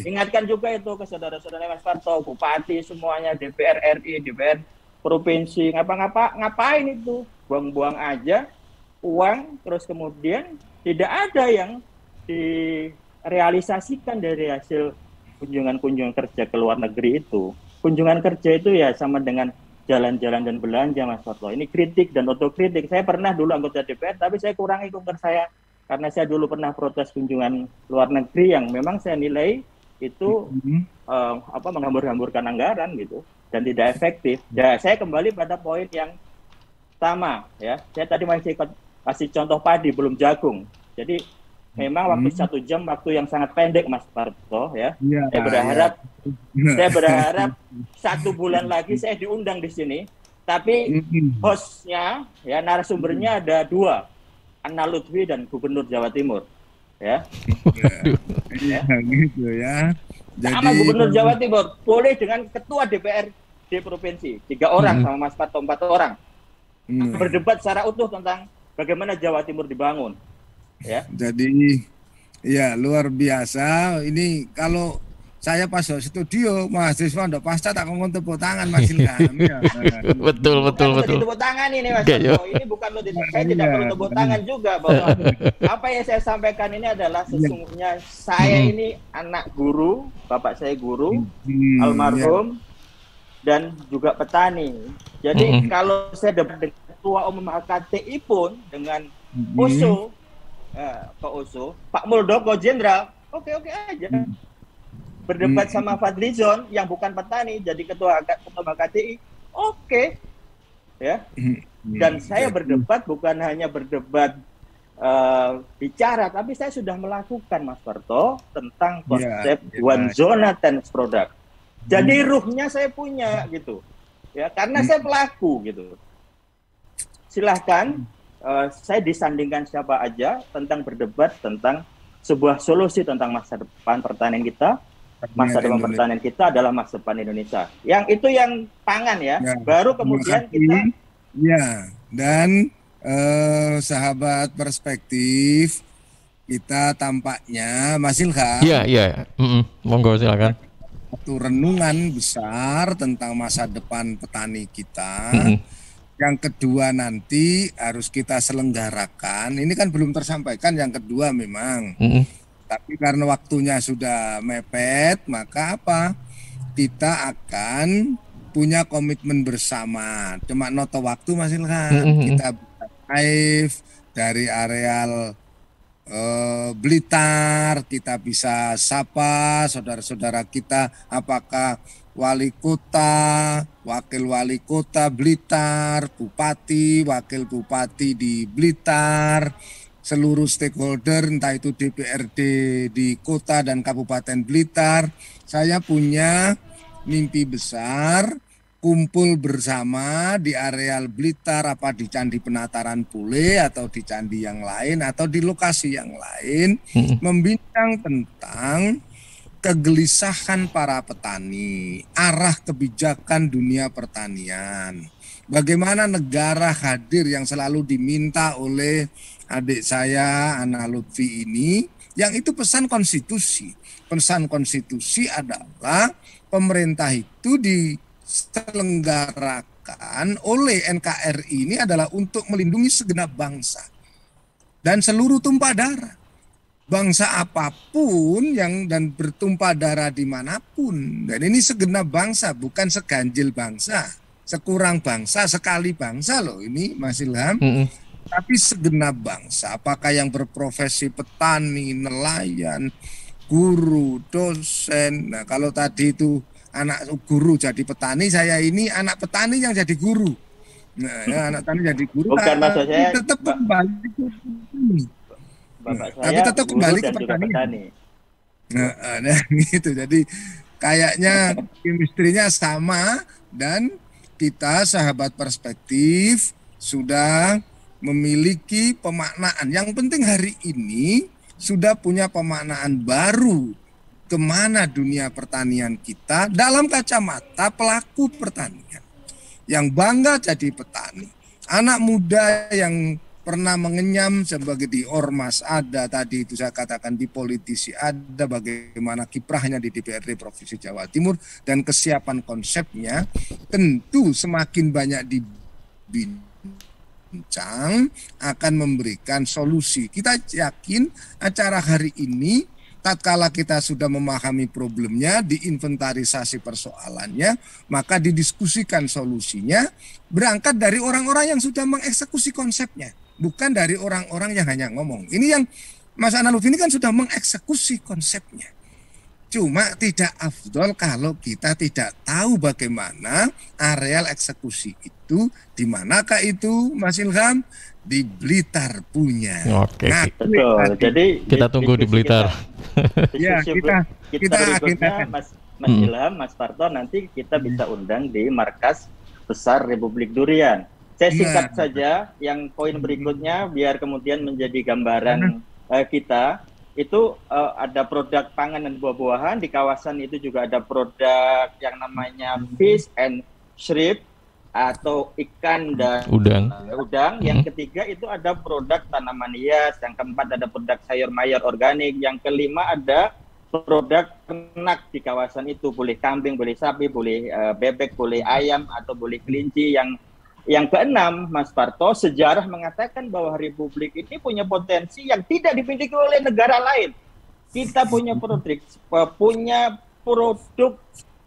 Ingatkan juga itu ke saudara-saudara Mas Parto, bupati semuanya, DPR RI, DPR provinsi, ngapain itu, buang-buang aja uang, terus kemudian tidak ada yang direalisasikan dari hasil kunjungan kerja ke luar negeri itu. Kunjungan kerja itu ya sama dengan jalan-jalan dan belanja, Mas Parto. Ini kritik dan otokritik. Saya pernah dulu anggota DPR, tapi saya kurangi kunker saya karena saya dulu pernah protes kunjungan luar negeri yang memang saya nilai itu menghambur-hamburkan anggaran gitu dan tidak efektif. Ya, saya kembali pada poin yang sama, ya. Saya tadi masih kasih contoh padi, belum jagung. Jadi memang waktu 1 jam, waktu yang sangat pendek, Mas Parto, ya. Saya berharap 1 bulan lagi saya diundang di sini. Tapi hostnya, ya, narasumbernya ada 2, Anna Lutfi dan Gubernur Jawa Timur, ya. Gitu ya. Sama Gubernur Jawa Timur, boleh dengan Ketua DPR di provinsi, 3 orang sama Mas Parto 4 orang. Berdebat secara utuh tentang bagaimana Jawa Timur dibangun, ya. Jadi ya luar biasa. Ini kalau saya pas di studio mahasiswa ndak pasta tak ngomong tepuk tangan Mas Ilham. Ya, betul. Tepuk tangan ini Mas Parto. Ini bukan saya tidak perlu tepuk tangan juga, bahwa apa yang saya sampaikan ini adalah sesungguhnya saya ini anak guru, bapak saya guru, almarhum, dan juga petani. Jadi kalau saya dapat Ketua Umum HKTI pun dengan USO, Pak Muldoko Jenderal, oke aja. Berdebat sama Fadlizon yang bukan petani jadi Ketua Umum HKTI, oke. Ya. Dan saya berdebat bukan hanya berdebat bicara, tapi saya sudah melakukan, Mas Parto, tentang konsep One Zona 10 Product. Jadi ruhnya saya punya gitu, ya, karena saya pelaku gitu. Silahkan, saya disandingkan siapa aja tentang berdebat tentang sebuah solusi tentang masa depan pertanian kita. Masa depan pertanian kita adalah masa depan Indonesia. Yang itu yang pangan, ya. Baru kemudian kita. Ya, dan sahabat perspektif kita tampaknya Mas Ilham. Iya. Monggo silakan. Satu renungan besar tentang masa depan petani kita. Yang kedua nanti harus kita selenggarakan. Ini kan belum tersampaikan yang kedua memang. Tapi karena waktunya sudah mepet, maka apa? Kita akan punya komitmen bersama. Cuma noto waktu Mas Ilham. Kita live dari areal Blitar, kita bisa sapa saudara-saudara kita, apakah wali kota, wakil wali kota Blitar, bupati, wakil bupati di Blitar, seluruh stakeholder, entah itu DPRD di kota dan Kabupaten Blitar. Saya punya mimpi besar, kumpul bersama di areal Blitar, apa di Candi Penataran Pule atau di candi yang lain atau di lokasi yang lain, membincang tentang kegelisahan para petani, arah kebijakan dunia pertanian. Bagaimana negara hadir yang selalu diminta oleh adik saya, Ana Lutfi ini, yang itu pesan konstitusi. Pesan konstitusi adalah pemerintah itu diselenggarakan oleh NKRI ini adalah untuk melindungi segenap bangsa dan seluruh tumpah darah. Bangsa apapun yang dan bertumpah darah dimanapun. Dan ini segenap bangsa, bukan seganjil bangsa, sekurang bangsa, sekali bangsa loh ini Mas Ilham. Tapi segenap bangsa, apakah yang berprofesi petani, nelayan, guru, dosen. Nah kalau tadi itu anak guru jadi petani, saya ini anak petani yang jadi guru. Nah ya, anak petani jadi guru. Bukan maksud saya tetap kembali ke petani. Tapi tetap kembali ke petani. Nah gitu. Jadi kayaknya chemistry-nya sama dan kita sahabat perspektif sudah memiliki pemaknaan. Yang penting hari ini sudah punya pemaknaan baru kemana dunia pertanian kita dalam kacamata pelaku pertanian. Yang bangga jadi petani. Anak muda yang pernah mengenyam sebagai di ormas ada, tadi itu saya katakan di politisi ada, bagaimana kiprahnya di DPRD Provinsi Jawa Timur dan kesiapan konsepnya tentu semakin banyak dibincang akan memberikan solusi. Kita yakin acara hari ini tatkala kita sudah memahami problemnya, diinventarisasi persoalannya, maka didiskusikan solusinya berangkat dari orang-orang yang sudah mengeksekusi konsepnya. Bukan dari orang-orang yang hanya ngomong. Ini yang Mas Ana Lutfi ini kan sudah mengeksekusi konsepnya. Cuma tidak afdol kalau kita tidak tahu bagaimana areal eksekusi itu, di manakah itu Mas Ilham? Di Blitar punya. Oke. Nah, betul. Jadi kita tunggu di Blitar. Ya, kita berikutnya Mas Ilham, Mas Parto nanti kita bisa undang di markas besar Republik Durian. Saya singkat saja yang poin berikutnya biar kemudian menjadi gambaran kita. Itu ada produk pangan dan buah-buahan, di kawasan itu juga ada produk yang namanya fish and shrimp atau ikan dan udang. Yang ketiga itu ada produk tanaman hias, yang keempat ada produk sayur mayur organik, yang kelima ada produk ternak di kawasan itu, boleh kambing, boleh sapi, boleh bebek, boleh ayam atau boleh kelinci. Yang keenam, Mas Parto, sejarah mengatakan bahwa Republik ini punya potensi yang tidak dimiliki oleh negara lain. Kita punya produk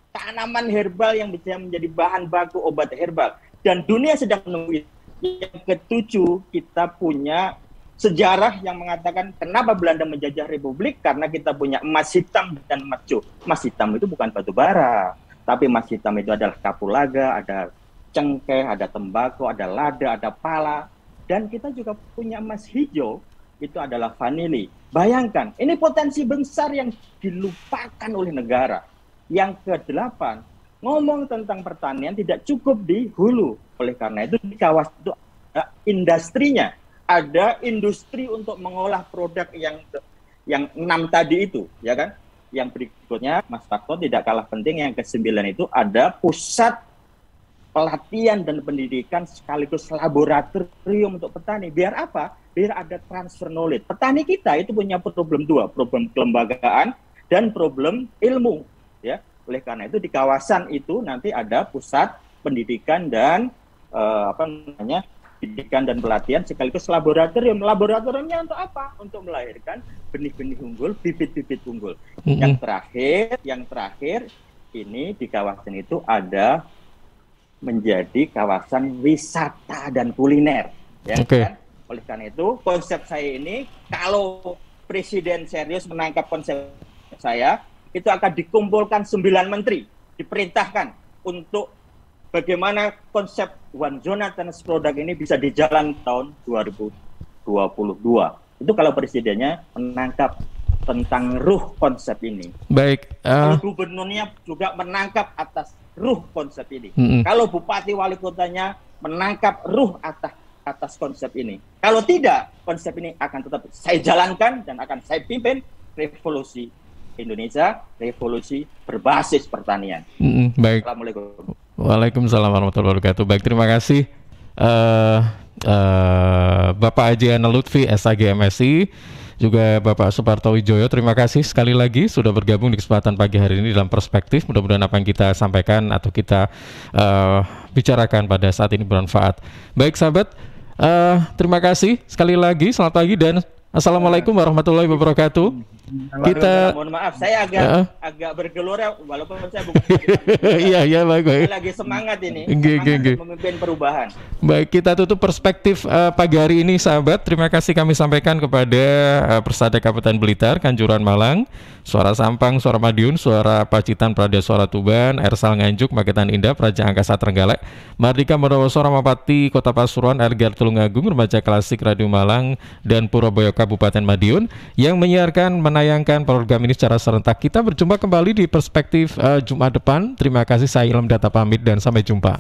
tanaman herbal yang bisa menjadi bahan baku obat herbal. Dan dunia sedang menunggu. Yang ketujuh, kita punya sejarah yang mengatakan kenapa Belanda menjajah Republik, karena kita punya emas hitam dan emas cuh. Emas hitam itu bukan batu bara, tapi emas hitam itu adalah kapulaga, ada cengkeh, ada tembakau, ada lada, ada pala. Dan kita juga punya emas hijau, itu adalah vanili. Bayangkan, ini potensi besar yang dilupakan oleh negara. Yang ke-8, ngomong tentang pertanian tidak cukup di hulu. Oleh karena itu, di kawasan itu ada industrinya. Ada industri untuk mengolah produk yang 6 tadi itu, ya kan? Yang berikutnya, Mas Parto, tidak kalah penting, yang ke-9 itu ada pusat pelatihan dan pendidikan sekaligus laboratorium untuk petani. Biar apa? Biar ada transfer knowledge. Petani kita itu punya problem 2, problem kelembagaan dan problem ilmu. Ya, oleh karena itu di kawasan itu nanti ada pusat pendidikan dan pendidikan dan pelatihan sekaligus laboratorium. Laboratoriumnya untuk apa? Untuk melahirkan benih-benih unggul, bibit-bibit unggul. Yang terakhir ini di kawasan itu ada menjadi kawasan wisata dan kuliner, ya kan? Oleh karena itu konsep saya ini, kalau Presiden serius menangkap konsep saya, itu akan dikumpulkan 9 menteri, diperintahkan untuk bagaimana konsep One Zona Tenis Product ini bisa dijalan tahun 2022. Itu kalau presidennya menangkap tentang ruh konsep ini. Baik. Kalau gubernurnya juga menangkap atas ruh konsep ini. Kalau bupati wali kotanya menangkap ruh atas konsep ini. Kalau tidak, konsep ini akan tetap saya jalankan dan akan saya pimpin revolusi Indonesia, revolusi berbasis pertanian. Baik. Assalamualaikum. Waalaikumsalam warahmatullahi wabarakatuh. Baik, terima kasih Bapak Haji Ana Lutfi, SAG MSI, juga Bapak Suparto Wijoyo. Terima kasih sekali lagi sudah bergabung di kesempatan pagi hari ini dalam Perspektif. Mudah-mudahan apa yang kita sampaikan atau kita bicarakan pada saat ini bermanfaat. Baik sahabat, terima kasih sekali lagi. Selamat pagi dan Assalamualaikum warahmatullahi wabarakatuh. Kita mohon maaf, saya agak bergelora walaupun saya bukan iya baik. Saya lagi semangat ini. Memimpin perubahan. Baik, kita tutup Perspektif pagi hari ini sahabat. Terima kasih kami sampaikan kepada Persada Kabupaten Blitar, Kanjuruhan Malang, Suara Sampang, Suara Madiun, Suara Pacitan, Prada Suara Tuban, Ersal Nganjuk, Magetan Indah, Praja Angkasa Trenggalek, Mardika Modawa Suara Mapati, Kota Pasuruan, Ergar Tulungagung, Remaja Klasik Radio Malang, dan Purwoboyo Kabupaten Madiun yang menyiarkan menayangkan program ini secara serentak. Kita berjumpa kembali di Perspektif Jumat depan. Terima kasih, saya Ilham Data pamit dan sampai jumpa.